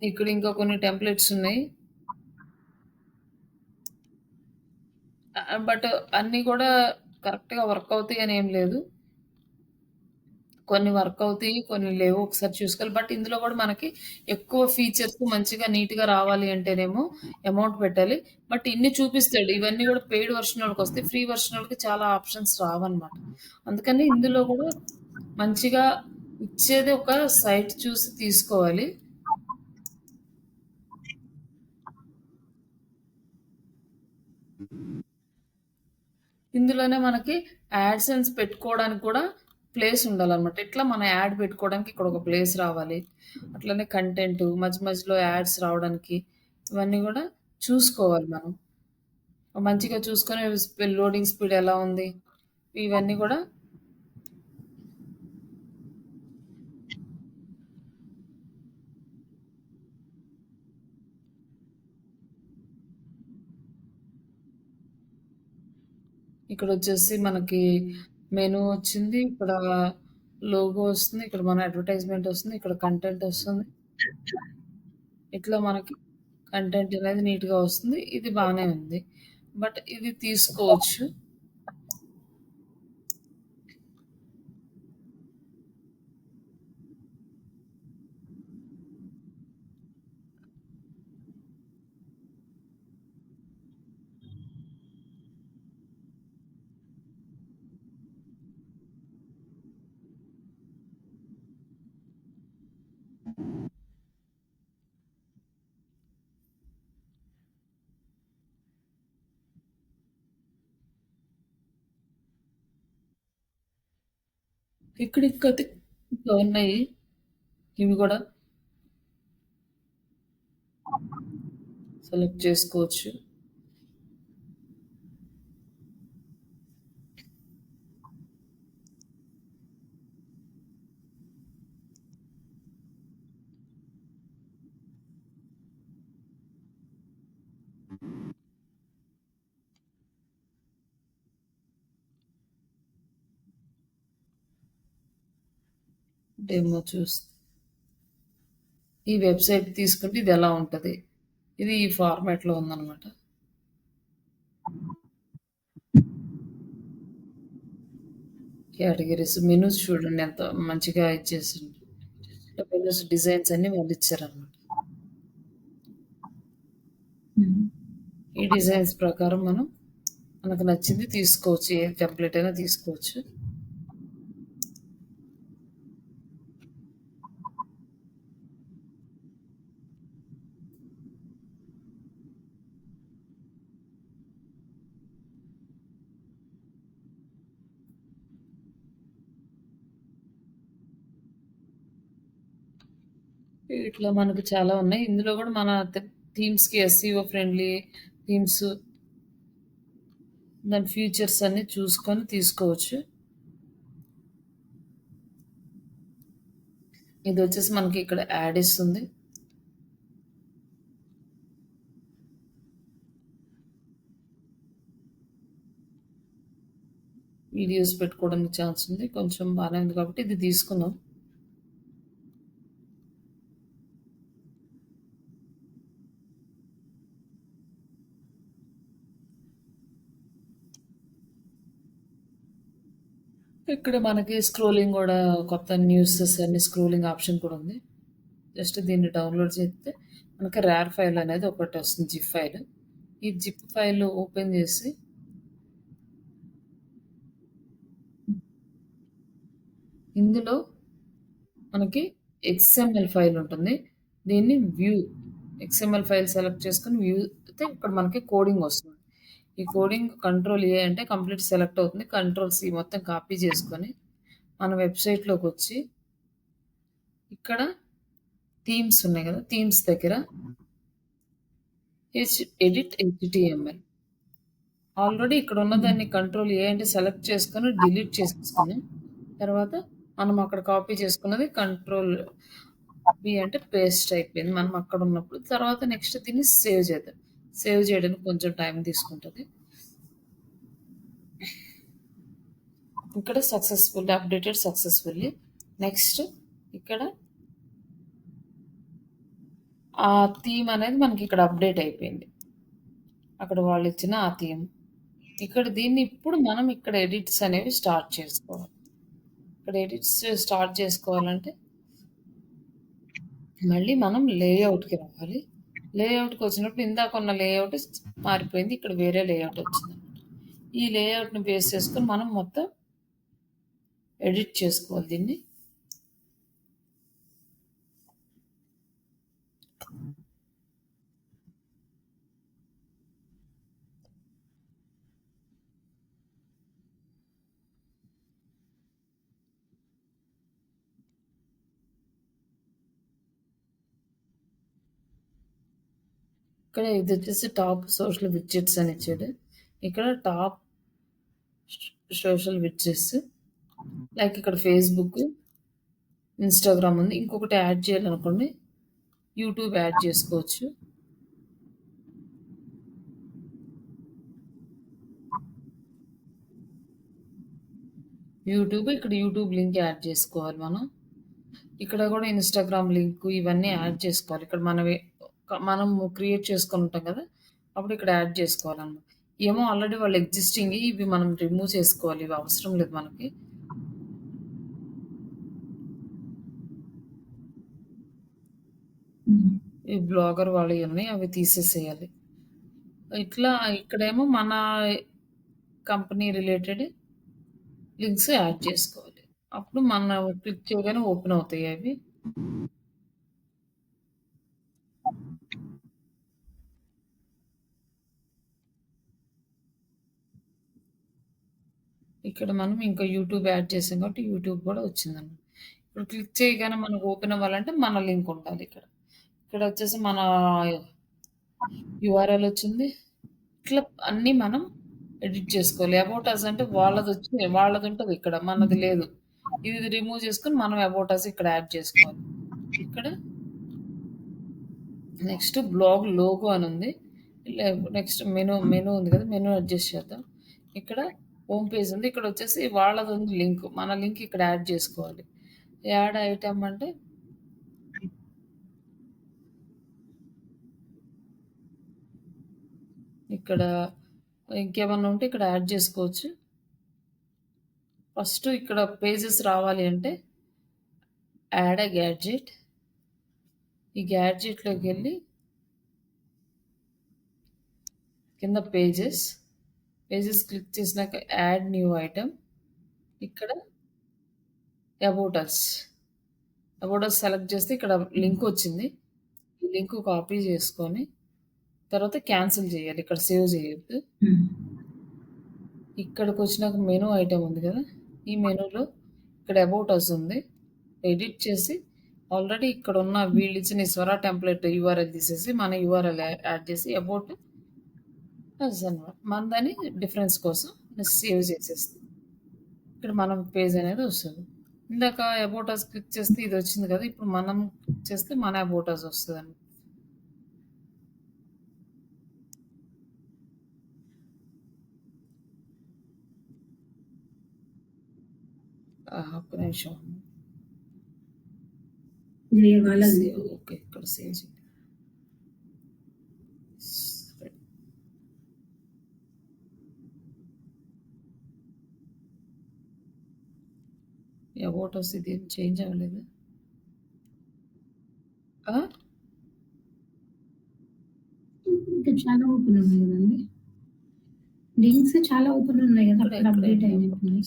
ఇక్కడ ఇంకా కొన్ని టెంప్లెట్స్ ఉన్నాయి. బట్ అన్నీ గూడా కరెక్ట్‌గా వర్క్ అవుతాయి అని ఏం లేదు. కొన్ని వర్క్ అవుతాయి, కొన్ని లేవు. ఒకసారి చూసుకోవాలి. బట్ ఇందులో గూడా మనకి ఎక్కువ ఫీచర్స్ మంచిగా నీట్‌గా రావాలి అంటేనేమో అమౌంట్ పెట్టాలి. బట్ ఇన్ని చూపిస్తాడు. ఇవన్నీ గూడా పెయిడ్ వర్షనోళ్ళకొస్తాయి. ఫ్రీ వర్షనోళ్ళకి చాలా ఆప్షన్స్ రావన్నమాట. అందుకని ఇందులో గూడా మంచిగా ఇచ్చేది ఒక సైట్ చూసి తీసుకోవాలి. ఇందులోనే మనకి యాడ్‌సెన్స్ పెట్టుకోవడానికి కూడా ప్లేస్ ఉండాలన్నమాట. ఇట్లా మన యాడ్ పెట్టుకోవడానికి ఇక్కడ ఒక ప్లేస్ రావాలి. అట్లనే కంటెంట్ మధ్య మధ్యలో యాడ్స్ రావడానికి ఇవన్నీ గూడా చూసుకోవాలి మనం. మంచిగా చూసుకొని లోడింగ్ స్పీడ్ ఎలా ఉంది? ఇవన్నీ గూడా ఇక్కడొచ్చేసి మనకి మెనూ వచ్చింది. ఇక్కడ లోగో వస్తుంది. ఇక్కడ మన అడ్వర్‌టైజ్‌మెంట్ వస్తుంది. ఇక్కడ కంటెంట్ వస్తుంది. ఇట్లా మనకి కంటెంట్ అనేది నీట్‌గా వస్తుంది. ఇది బానే ఉంది. బట్ ఇది తీసుకోవచ్చు. ఇక్కడ ఇంకా ఉన్నాయి. ఇవి గూడా సెలెక్ట్ చేసుకోవచ్చు. డెమో ఈ వెబ్‌సైట్ తీసుకుంటే ఇదెలా ఉంటది. ఇది ఈ ఫార్మాట్‌లో ఉందనమాట. కేటగరీస్ మెనూస్ చూడండి ఎంత మంచిగా ఇచ్చేసిండు. మెనూస్ డిజైన్స్ అన్నీ వాళ్ళిచ్చారనమాట. హ్మ్. ఈ డిజైన్స్ ప్రకారం మనకు నచ్చింది తీసుకోవచ్చు. ఏ టెంప్లేట్ అయినా తీసుకోవచ్చు. ఇట్లా మనకు చాలా ఉన్నాయి. ఇందులో గూడా మన థీమ్స్‌కి ఎస్‌ఈఓ ఫ్రెండ్లీ థీమ్స్ దాని ఫీచర్స్ అన్నీ చూసుకొని తీసుకోవచ్చు. ఇదొచ్చేసి మనకి ఇక్కడ యాడ్ ఇస్తుంది. వీడియోస్ పెట్టుకోవడానికి ఛాన్స్ ఉంది. కొంచెం బానే ఉంది కాబట్టి ఇది తీసుకున్నాం. ఇక్కడ మనకి స్క్రోలింగ్ గూడా కొత్త న్యూసెస్ అన్ని స్క్రోలింగ్ ఆప్షన్ కూడా ఉంది. జస్ట్ దీన్ని డౌన్‌లోడ్ చేస్తే మనకి రేర్ ఫైల్ అనేది ఒకటొస్తుంది జిప్ ఫైల్. ఈ జిప్ ఫైల్ ఓపెన్ చేసి ఇందులో మనకి ఎక్స్ఎంఎల్ ఫైల్ ఉంటుంది. దీన్ని ఎక్స్ఎంఎల్ ఫైల్ సెలెక్ట్ చేసుకొని వ్యూ అయితే ఇక్కడ మనకి కోడింగ్ వస్తుంది. ఈ కోడింగ్ కంట్రోల్ ఏ అంటే కంప్లీట్ సెలెక్ట్ అవుతుంది. కంట్రోల్ సి మొత్తం కాపీ చేసుకొని మన వెబ్‌సైట్‌లోకొచ్చి ఇక్కడ థీమ్స్ ఉన్నాయి గదా! థీమ్స్ దగ్గర ఎడిట్ హెచ్‌టీఎంఎల్ ఆల్రెడీ ఇక్కడ హ్మ్. ఉన్నదాన్ని కంట్రోల్ ఏ అంటే సెలెక్ట్ చేసుకొని డిలీట్ చేసేసుకొని తర్వాత మనం అక్కడ కాపీ చేసుకున్నది కంట్రోల్ బి అంటే పేస్ట్ అయిపోయింది. మనం అక్కడ ఉన్నప్పుడు. తర్వాత నెక్స్ట్ దీన్ని సేవ్ చేద్దాం. సేవ్ చేయడానికి కొంచెం టైం తీసుకుంటది. ఇక్కడ అప్డేటెడ్ సక్సెస్‌ఫుల్లీ. నెక్స్ట్ ఇక్కడ ఆ థీమ్ అనేది మనకి ఇక్కడ అప్డేట్ అయిపోయింది. అక్కడ వాళ్ళిచ్చిన ఆ థీమ్. ఇక్కడ దీన్ని ఇప్పుడు మనం ఇక్కడ ఎడిట్స్ అనేవి స్టార్ట్ చేసుకోవాలి. ఇక్కడ ఎడిట్స్ స్టార్ట్ చేసుకోవాలంటే మళ్ళీ మనం లేఅవుట్‌కి రావాలి. లేఅవుట్‌కొచ్చినప్పుడు ఇందాకున్న లేఅవుట్ మారిపోయింది. ఇక్కడ వేరే లేఅవుట్ వచ్చిందనమాట. ఈ లేఅవుట్‌ని బేస్ చేసుకొని మనం మొత్తం ఎడిట్ చేసుకోవాలి దీన్ని. ఇక్కడ ఇదొచ్చేసి టాప్ సోషల్ విడ్జెట్స్ అని ఇచ్చాడు. ఇక్కడ టాప్ సోషల్ విడ్జెట్స్ లైక్ ఇక్కడ ఫేస్‌బుక్, ఇన్‌స్టాగ్రామ్ ఉంది. ఇంకొకటి యాడ్ చేయాలనుకోండి యూట్యూబ్ యాడ్ చేసుకోవచ్చు. ఇక్కడ యూట్యూబ్ లింక్ యాడ్ చేసుకోవాలి మనం. ఇక్కడ కూడా ఇన్‌స్టాగ్రామ్ లింక్ ఇవన్నీ యాడ్ చేసుకోవాలి. ఇక్కడ మనం క్రియేట్ చేసుకొని ఉంటాం కదా! అప్పుడు ఇక్కడ యాడ్ చేసుకోవాలన్నమాట. ఏమో ఆల్రెడీ వాళ్ళు ఎగ్జిస్టింగ్‌యి ఇవి మనం రిమూవ్ చేసుకోవాలి. ఇవి అవసరం లేదు మనకి. హ్మ్. ఈ బ్లాగర్ వాళ్ళయి ఉన్నాయి. అవి తీసేసేయాలి. ఇట్లా ఇక్కడేమో మన కంపెనీ రిలేటెడ్ లింక్స్ యాడ్ చేసుకోవాలి. అప్పుడు మనం క్లిక్ చేయగానే ఓపెన్ అవుతాయి అవి. ఇక్కడ మనం ఇంకా యూట్యూబ్ యాడ్ చేసాం కాబట్టి యూట్యూబ్ కూడా వచ్చిందన్నమాట. ఇప్పుడు క్లిక్ చేయగానే మనకు ఓపెన్ అవ్వాలంటే మన లింక్ ఉండాలి ఇక్కడ. ఇక్కడ వచ్చేసి మన యూఆర్ఎల్ వచ్చింది. ఇట్లా అన్నీ మనం ఎడిట్ చేసుకోవాలి. అబౌట్ అస్ అంటే వాళ్ళదుంటది ఇక్కడ. మనది లేదు. ఇది రిమూవ్ చేసుకొని మనం అబౌట్ అస్ ఇక్కడ యాడ్ చేసుకోవాలి. ఇక్కడ నెక్స్ట్ బ్లాగ్ లోగో అని ఉంది. నెక్స్ట్ మెనూ ఉంది కదా! మెనూ అడ్జస్ట్ చేద్దాం. ఇక్కడ హోమ్ పేజ్ ఉంది. ఇక్కడ వచ్చేసి వాళ్ళది ఉంది లింక్. మన లింక్ ఇక్కడ యాడ్ చేసుకోవాలి. యాడ్ ఐటెమ్ అంటే ఇక్కడ ఇంకేమన్నా ఉంటే ఇక్కడ యాడ్ చేసుకోవచ్చు. ఫస్ట్ ఇక్కడ పేజెస్ రావాలి అంటే యాడ్ ఎ గ్యాడ్జెట్. ఈ గ్యాడ్జెట్‌లోకెళ్ళి కింద పేజెస్ క్లిక్ చేసినాక యాడ్ న్యూ ఐటెమ్. ఇక్కడ అబౌట్ అస్. సెలెక్ట్ చేస్తే ఇక్కడ లింక్ వచ్చింది. ఈ లింక్ కాపీ చేసుకొని తర్వాత క్యాన్సిల్ చేయాలి. ఇక్కడ సేవ్ చేయొద్దు. హ్మ్. ఇక్కడికొచ్చినాక మెనూ ఐటెమ్ ఉంది కదా! ఈ మెనూలో ఇక్కడ అబౌట్ అస్ ఉంది. ఎడిట్ చేసి ఆల్రెడీ ఇక్కడున్న వీళ్ళిచ్చిన ఈ స్వరా టెంప్లెట్ యూఆర్ఎల్ తీసేసి మన యూఆర్ఎల్ యాడ్ చేసి అబౌట్ అస్ అనమాట. మనదని డిఫరెన్స్ కోసం సేవ్ చేసేస్తాం. ఇక్కడ మనం పేజ్ అనేది వస్తది. ఇందాక అబౌట్ అస్ క్లిక్ చేస్తే ఇది వచ్చింది కదా! ఇప్పుడు మనం క్లిక్ చేస్తే మన అబౌట్ అస్ వస్తదండి. ఒక్క నిమిషం. Save okay. ఇక్కడ సేవ్ చేయండి. సరే. అబౌట్ అస్ ఇదేం చేంజ్ అవ్వలేదు. ఆ! ఇంకా చాలా ఓపెన్ ఉన్నాయి కదండీ! లింక్స్ చాలా ఓపెన్ ఉన్నాయి కదా! అక్కడ అప్డేట్ అయినట్టున్నాయి.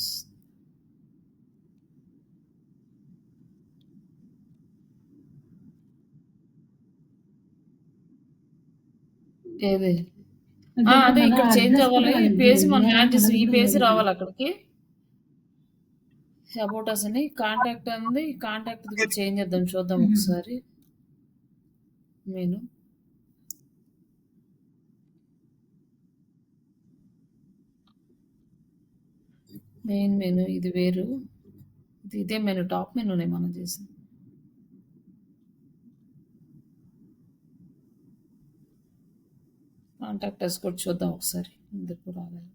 ఏది? అదే ఇక్కడ చేంజ్ అవ్వాలి. ఈ పేజ్ మనం యాడ్ చేసాం. ఈ పేజ్ రావాలి అక్కడికి. అబౌట్ అస్ అని కాంటాక్ట్ ఉంది. కాంటాక్ట్‌ది కూడా చేంజ్ చేద్దాం. చూద్దాం ఒకసారి. మెనూ. మెయిన్ మెనూ ఇది వేరు. ఇదే మెనూ టాప్ మెనూనే మనం చేసింది. కాంటాక్ట్ అస్ కూడా చూద్దాం ఒకసారి. ఎందుకు రాలేదు.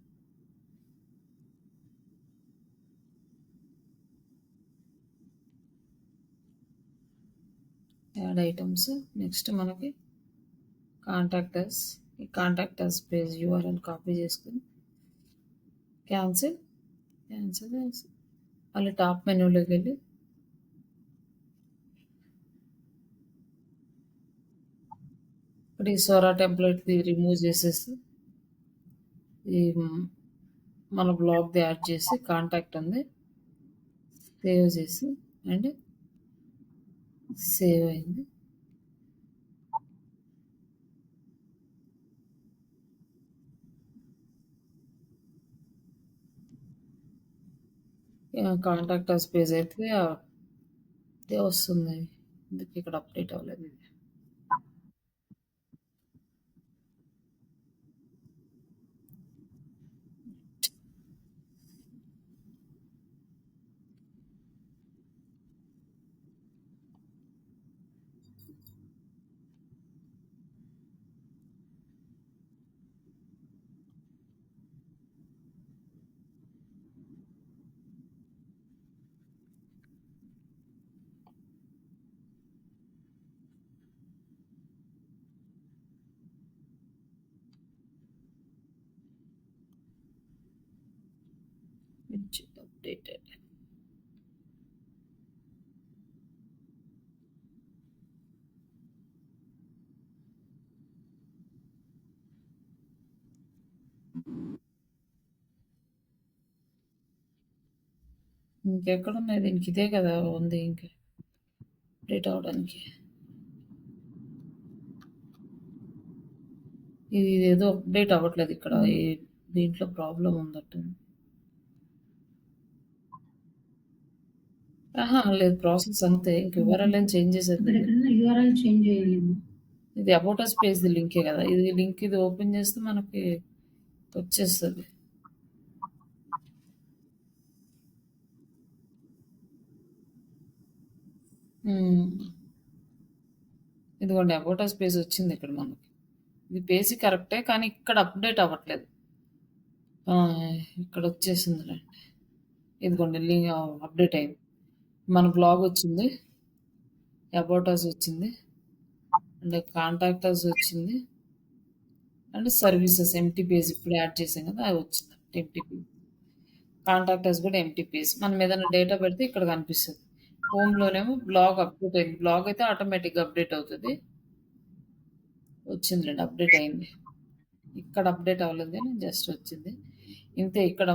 Add items. నెక్స్ట్ మనకి కాంటాక్ట్ అస్. ఈ contact us page URL copy చేసుకొని క్యాన్సిల్. క్యాన్సిల్ చేసి మళ్ళీ టాప్ మెనూలోకి వెళ్ళి ఇప్పుడు ఈ సోరా టెంప్లెట్ది రిమూవ్ చేసేసి ఈ మన బ్లాగ్ది యాడ్ చేసి కాంటాక్ట్ ఉంది సేవ్ చేసి అండ్ సేవ్ అయింది. కాంటాక్ట్ అస్ పేజ్ అయితే ఇదే వస్తుంది. ఎందుకు ఇక్కడ అప్డేట్ అవ్వలేదు ఇది. అప్డేటెడ్. ఇంకెక్కడ ఉన్నాయి దీనికి? ఇదే కదా ఉంది ఇంకా అప్డేట్ అవడానికి. ఇది ఏదో అప్డేట్ అవ్వట్లేదు ఇక్కడ. దీంట్లో ప్రాబ్లం ఉందట్టు. లేదు, ప్రాసెస్ అంతే. ఇంక యూఆర్ఎల్ ఏం చేంజ్ చేసేది లేదు. యూఆర్ఎల్ చేంజ్ చేయలేదు. ఇది అబౌట్ అస్ పేజ్ లింకే కదా. ఇది లింక్ ఇది ఓపెన్ చేస్తే మనకి వచ్చేస్తుంది. ఇదిగోండి అబౌట్ అస్ పేజ్ వచ్చింది ఇక్కడ మనకి. ఇది పేజ్ కరెక్టే కానీ ఇక్కడ అప్డేట్ అవ్వట్లేదు. ఇక్కడ వచ్చేసిందిలేండి. ఇదిగోండి లింక్ అప్డేట్ అయింది. మన బ్లాగ్ వచ్చింది, అబౌట్ అస్ వచ్చింది, అండ్ కాంటాక్ట్ అస్ వచ్చింది, అండ్ సర్వీసెస్ ఎంటీ పేజ్ ఇప్పుడు యాడ్ చేసాం కదా అది వచ్చింది. ఎంటీ పేజ్, కాంటాక్ట్ అస్ కూడా ఎంటీ పేజ్. మనం ఏదైనా డేటా పెడితే ఇక్కడ కనిపిస్తుంది. హోమ్లోనేమో బ్లాగ్ అప్డేట్ అయింది. బ్లాగ్ అయితే ఆటోమేటిక్గా అప్డేట్ అవుతుంది. వచ్చిందిలేండి, అప్డేట్ అయింది. ఇక్కడ అప్డేట్ అవ్వలేదు కానీ జస్ట్ వచ్చింది ఇంతే. ఇక్కడ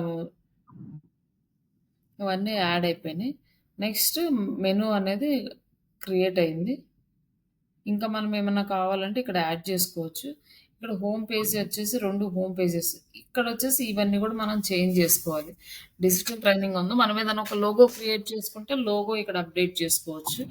ఇవన్నీ యాడ్ అయిపోయినాయి. నెక్స్ట్ మెనూ అనేది క్రియేట్ అయింది. ఇంకా మనం ఏమన్నా కావాలంటే ఇక్కడ యాడ్ చేసుకోవచ్చు. ఇక్కడ హోమ్ పేజ్ వచ్చేసి 2 హోమ్ పేజెస్. ఇక్కడ వచ్చేసి ఇవన్నీ కూడా మనం చేంజ్ చేసుకోవాలి. డిజిటల్ ట్రైనింగ్ ఉంది. మనం ఏదైనా ఒక లోగో క్రియేట్ చేసుకుంటే లోగో ఇక్కడ అప్డేట్ చేసుకోవచ్చు.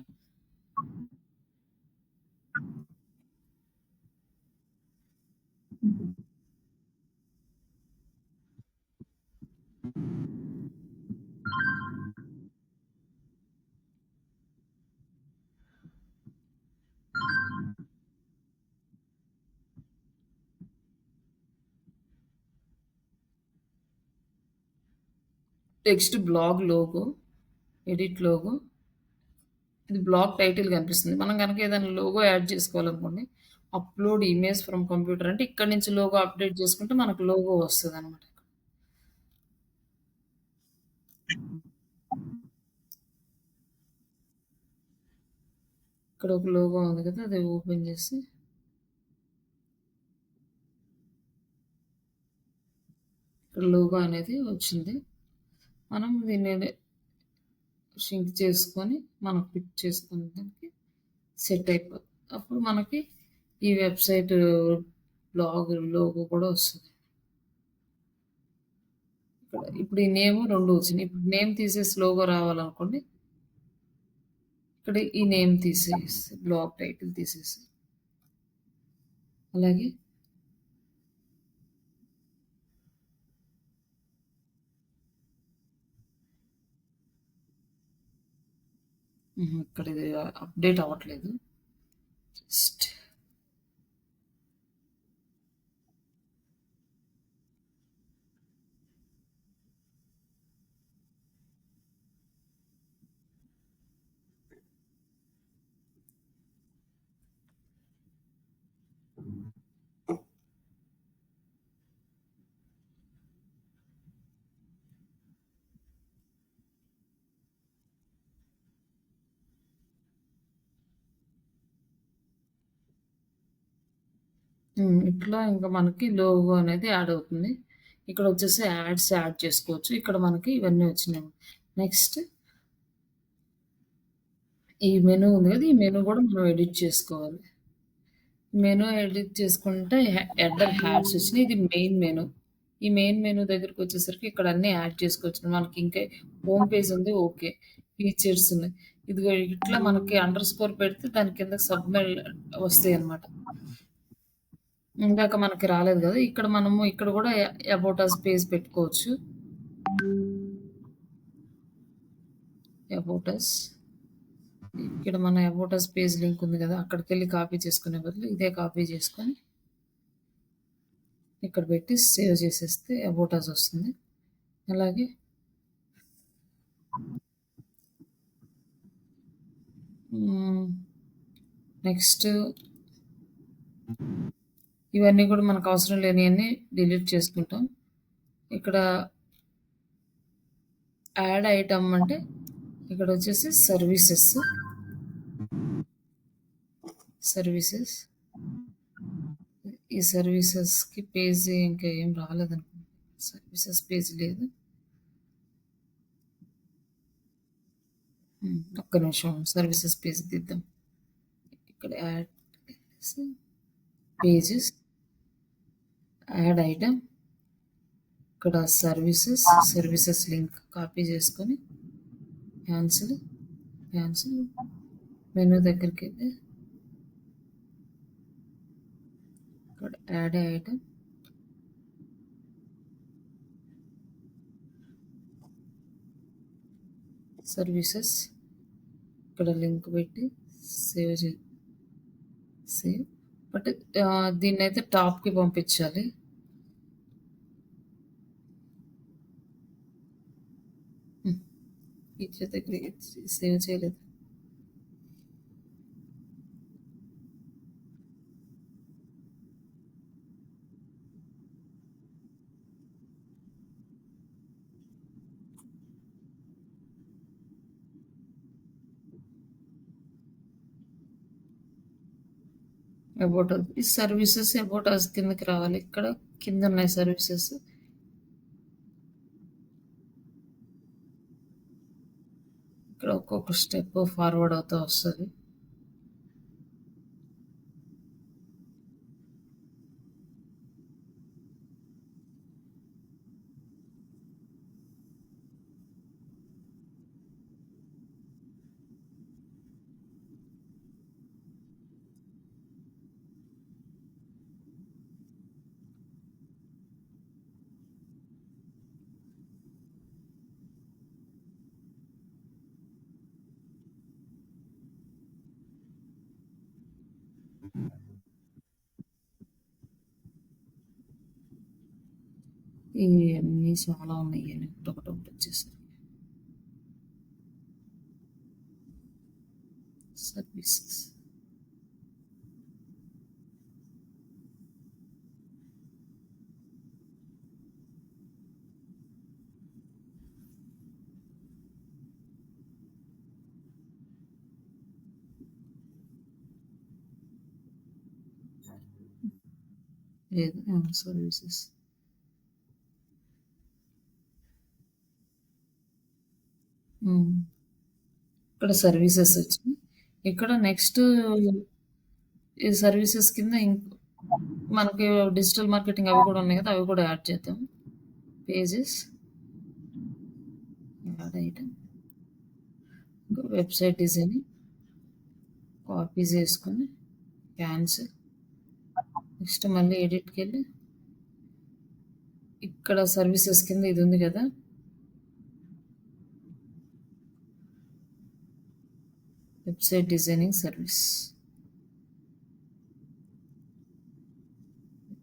Text blog logo, edit logo, ఇది బ్లాగ్ టైటిల్ కనిపిస్తుంది. మనం కనుక ఏదైనా లోగో యాడ్ చేసుకోవాలనుకోండి, అప్లోడ్ ఇమేజ్ ఫ్రమ్ కంప్యూటర్ అంటే ఇక్కడ నుంచి లోగో అప్డేట్ చేసుకుంటే మనకు లోగో వస్తుంది అనమాట. ఇక్కడ ఒక లోగో ఉంది కదా, అది ఓపెన్ చేసి ఇక్కడ లోగో అనేది వచ్చింది. మనం దీన్ని షింక్ చేసుకొని మనం పిక్ చేసుకునే దానికి సెట్ అయిపోతుంది. అప్పుడు మనకి ఈ వెబ్సైట్ బ్లాగ్ లోగో కూడా వస్తుంది. ఇప్పుడు ఈ నేమ్ 2 వచ్చినాయి. ఇప్పుడు నేమ్ తీసేసి లోగో రావాలనుకోండి, ఇక్కడ ఈ నేమ్ తీసేసి బ్లాగ్ టైటిల్ తీసేసి, అలాగే ఇక్కడ ఇది అప్డేట్ అవ్వట్లేదు. జస్ట్ ఇట్లా ఇంకా మనకి లోగో అనేది యాడ్ అవుతుంది. ఇక్కడ వచ్చేసి యాడ్స్ యాడ్ చేసుకోవచ్చు. ఇక్కడ మనకి ఇవన్నీ వచ్చినాయి. నెక్స్ట్ ఈ మెనూ ఉంది కదా! ఈ మెనూ కూడా మనం ఎడిట్ చేసుకోవాలి. మెనూ ఎడిట్ చేసుకుంటే హెడర్ హ్యాడ్స్ వచ్చినాయి. ఇది మెయిన్ మెనూ. ఈ మెయిన్ మెనూ దగ్గరికి వచ్చేసరికి ఇక్కడ అన్నీ యాడ్ చేసుకోవచ్చు. మనకి ఇంకా హోమ్ పేజ్ ఉంది. ఓకే. ఫీచర్స్ ఉన్నాయి. ఇదిగో ఇట్లా మనకి అండర్ స్కోర్ పెడితే దాని కింద సబ్మెల్ వస్తాయి అన్నమాట. ఇందాక మనకి రాలేదు కదా! ఇక్కడ మనము ఇక్కడ కూడా అబౌట్ అస్ పేజ్ పెట్టుకోవచ్చు. అబౌట్ అస్ ఇక్కడ మన అబౌట్ అస్ పేజ్ లింక్ ఉంది కదా! అక్కడికెళ్ళి కాపీ చేసుకునే బదులు ఇదే కాపీ చేసుకొని ఇక్కడ పెట్టి సేవ్ చేసేస్తే అబౌట్ అస్ వస్తుంది. అలాగే నెక్స్ట్ ఇవన్నీ కూడా మనకు అవసరం లేనివన్నీ డిలీట్ చేసుకుంటాం. ఇక్కడ యాడ్ ఐటమ్ అంటే ఇక్కడ వచ్చేసి సర్వీసెస్ ఈ సర్వీసెస్కి పేజ్ ఇంకా ఏం రాలేదనుకుంటా. సర్వీసెస్ పేజ్ లేదు. ఒక్క నిమిషం సర్వీసెస్ పేజ్ దిద్దాం. ఇక్కడ యాడ్ పేజెస్, యాడ్ ఐటమ్, ఇక్కడ సర్వీసెస్ లింక్ కాపీ చేసుకొని క్యాన్సిల్ మెనూ దగ్గరికి వెళ్ళి ఇక్కడ యాడ్ ఐటమ్, సర్వీసెస్, ఇక్కడ లింక్ పెట్టి సేవ్ బట్ దీన్ని అయితే టాప్కి పంపించాలి. ఫీచర్ దగ్గర సేవ్ చేయలేదు. అబౌట్ ఈ సర్వీసెస్ అబౌట్ అస్ కిందకి రావాలి. ఇక్కడ కింద ఉన్నాయి సర్వీసెస్. ఇక్కడ ఒక్కొక్క స్టెప్ ఫార్వర్డ్ అవుతూ వస్తుంది. ఇవన్నీ చాలా ఉన్నాయి. ఒకటి వచ్చేసరికి సర్వీసెస్ లేదు. సర్వీసెస్ ఇక్కడ సర్వీసెస్ వచ్చింది. ఇక్కడ నెక్స్ట్ ఈ సర్వీసెస్ కింద మనకి డిజిటల్ మార్కెటింగ్ అవి కూడా ఉన్నాయి కదా! అవి కూడా యాడ్ చేద్దాం. Pages, add item, website designing copy చేసుకొని క్యాన్సిల్. నెక్స్ట్ మళ్ళీ ఎడిట్కి వెళ్ళి ఇక్కడ సర్వీసెస్ కింద ఇది ఉంది కదా, website designing service,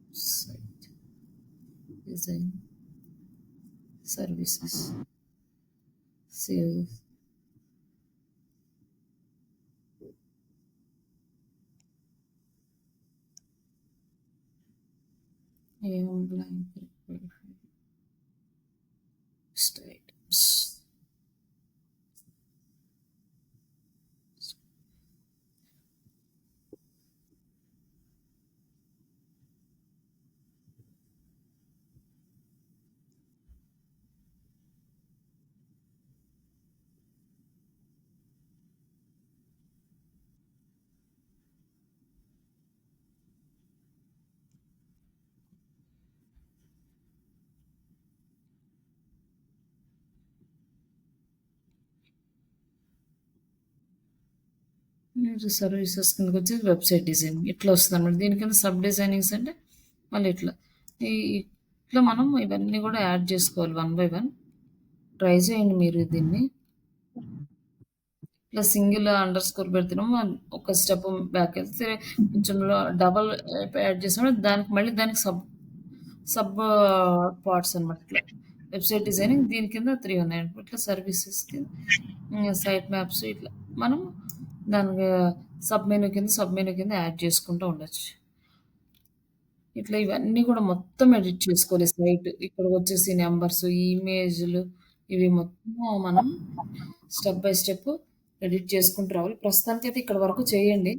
website design services save. items. మీరు సర్వీసెస్ కిందకొచ్చి వెబ్‌సైట్ డిజైనింగ్ ఇట్లా వస్తదనమాట. దీని కింద సబ్ డిజైనింగ్స్ అంటే మళ్ళీ ఇట్లా. ఈ ఇట్లా మనం ఇవన్నీ గూడా యాడ్ జేసుకోవాలి వన్ బై వన్. ట్రై చేయండి మీరు దీన్ని. ఇట్లా సింగిల్ అండర్‌స్కోర్ పెడుతున్నాము. ఒక స్టెప్ బ్యాకెళ్తే కొంచెం డబల్ యాడ్ చేసినప్పుడు దానికి మళ్ళీ దానికి సబ్ పార్ట్స్ అనమాట ఇట్లా. వెబ్‌సైట్ డిజైనింగ్ దీని కింద 3 ఉన్నాయన్నమాట. ఇట్లా సర్వీసెస్‌కి సైట్ మ్యాప్స్ ఇట్లా మనం దానికి సబ్ మెనూ కింద యాడ్ చేసుకుంటూ ఉండొచ్చు. ఇట్లా ఇవన్నీ కూడా మొత్తం ఎడిట్ చేసుకోవాలి సైట్. ఇక్కడికొచ్చేసి నంబర్స్, ఇమేజ్‌లు ఇవి మొత్తం మనం స్టెప్ బై స్టెప్ ఎడిట్ చేసుకుంటూ రావాలి. ప్రస్తుతానికైతే ఇక్కడి వరకు చేయండి.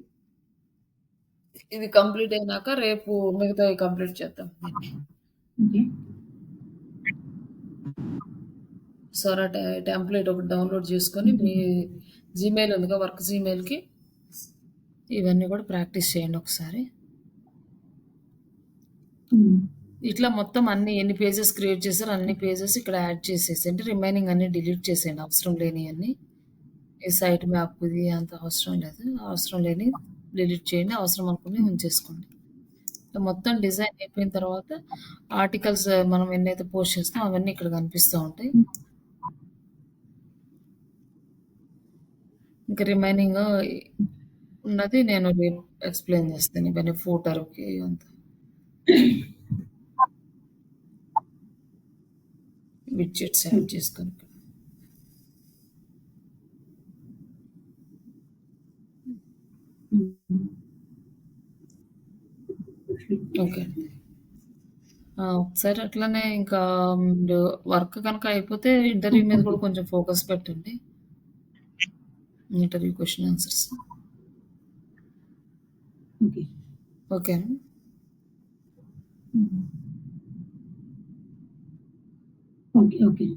ఇది కంప్లీట్ అయినాక రేపు మిగతావి కంప్లీట్ చేద్దాం దీన్ని. ఓకే. సోరా టెంప్లేట్ ఒకటి డౌన్‌లోడ్ చేసుకొని మీ జీమెయిల్ ఉందిగా వర్క్ జీమెయిల్‌కి ఇవన్నీ కూడా ప్రాక్టీస్ చేయండి ఒకసారి. హ్మ్. ఇట్లా మొత్తం అన్ని ఎన్ని పేజెస్ క్రియేట్ చేశారో అన్ని పేజెస్ ఇక్కడ యాడ్ చేసేసేయండి. రిమైనింగ్ అన్ని డిలీట్ చేసేయండి అవసరం లేనియన్నీ. ఈ సైట్ మ్యాప్ ఇది అంత అవసరం లేదు. అవసరం లేనివి డిలీట్ చేయండి. అవసరం అనుకున్నవి ఉంచేసుకోండి. మొత్తం డిజైన్ అయిపోయిన తర్వాత ఆర్టికల్స్ మనం ఎన్నైతే పోస్ట్ చేస్తామో అవన్నీ ఇక్కడ కనిపిస్తూ ఉంటాయి. ఇంకా రిమైనింగ్ ఉన్నది నేను రేపు ఎక్స్‌ప్లెయిన్ చేస్తాను. ఇవన్నీ ఫూటర్‌కి అంతా. విడ్జెట్స్ యాడ్ చేసుకొని. హ్మ్. ఓకే. ఒకసారి అట్లనే ఇంకా మీరు వర్క్ కనుక అయిపోతే ఇంటర్వ్యూ మీద కూడా కొంచెం ఫోకస్ పెట్టండి. Interview question answers. ఓకే. ఓకేనా? హ్మ్. ఓకే. ఓకే.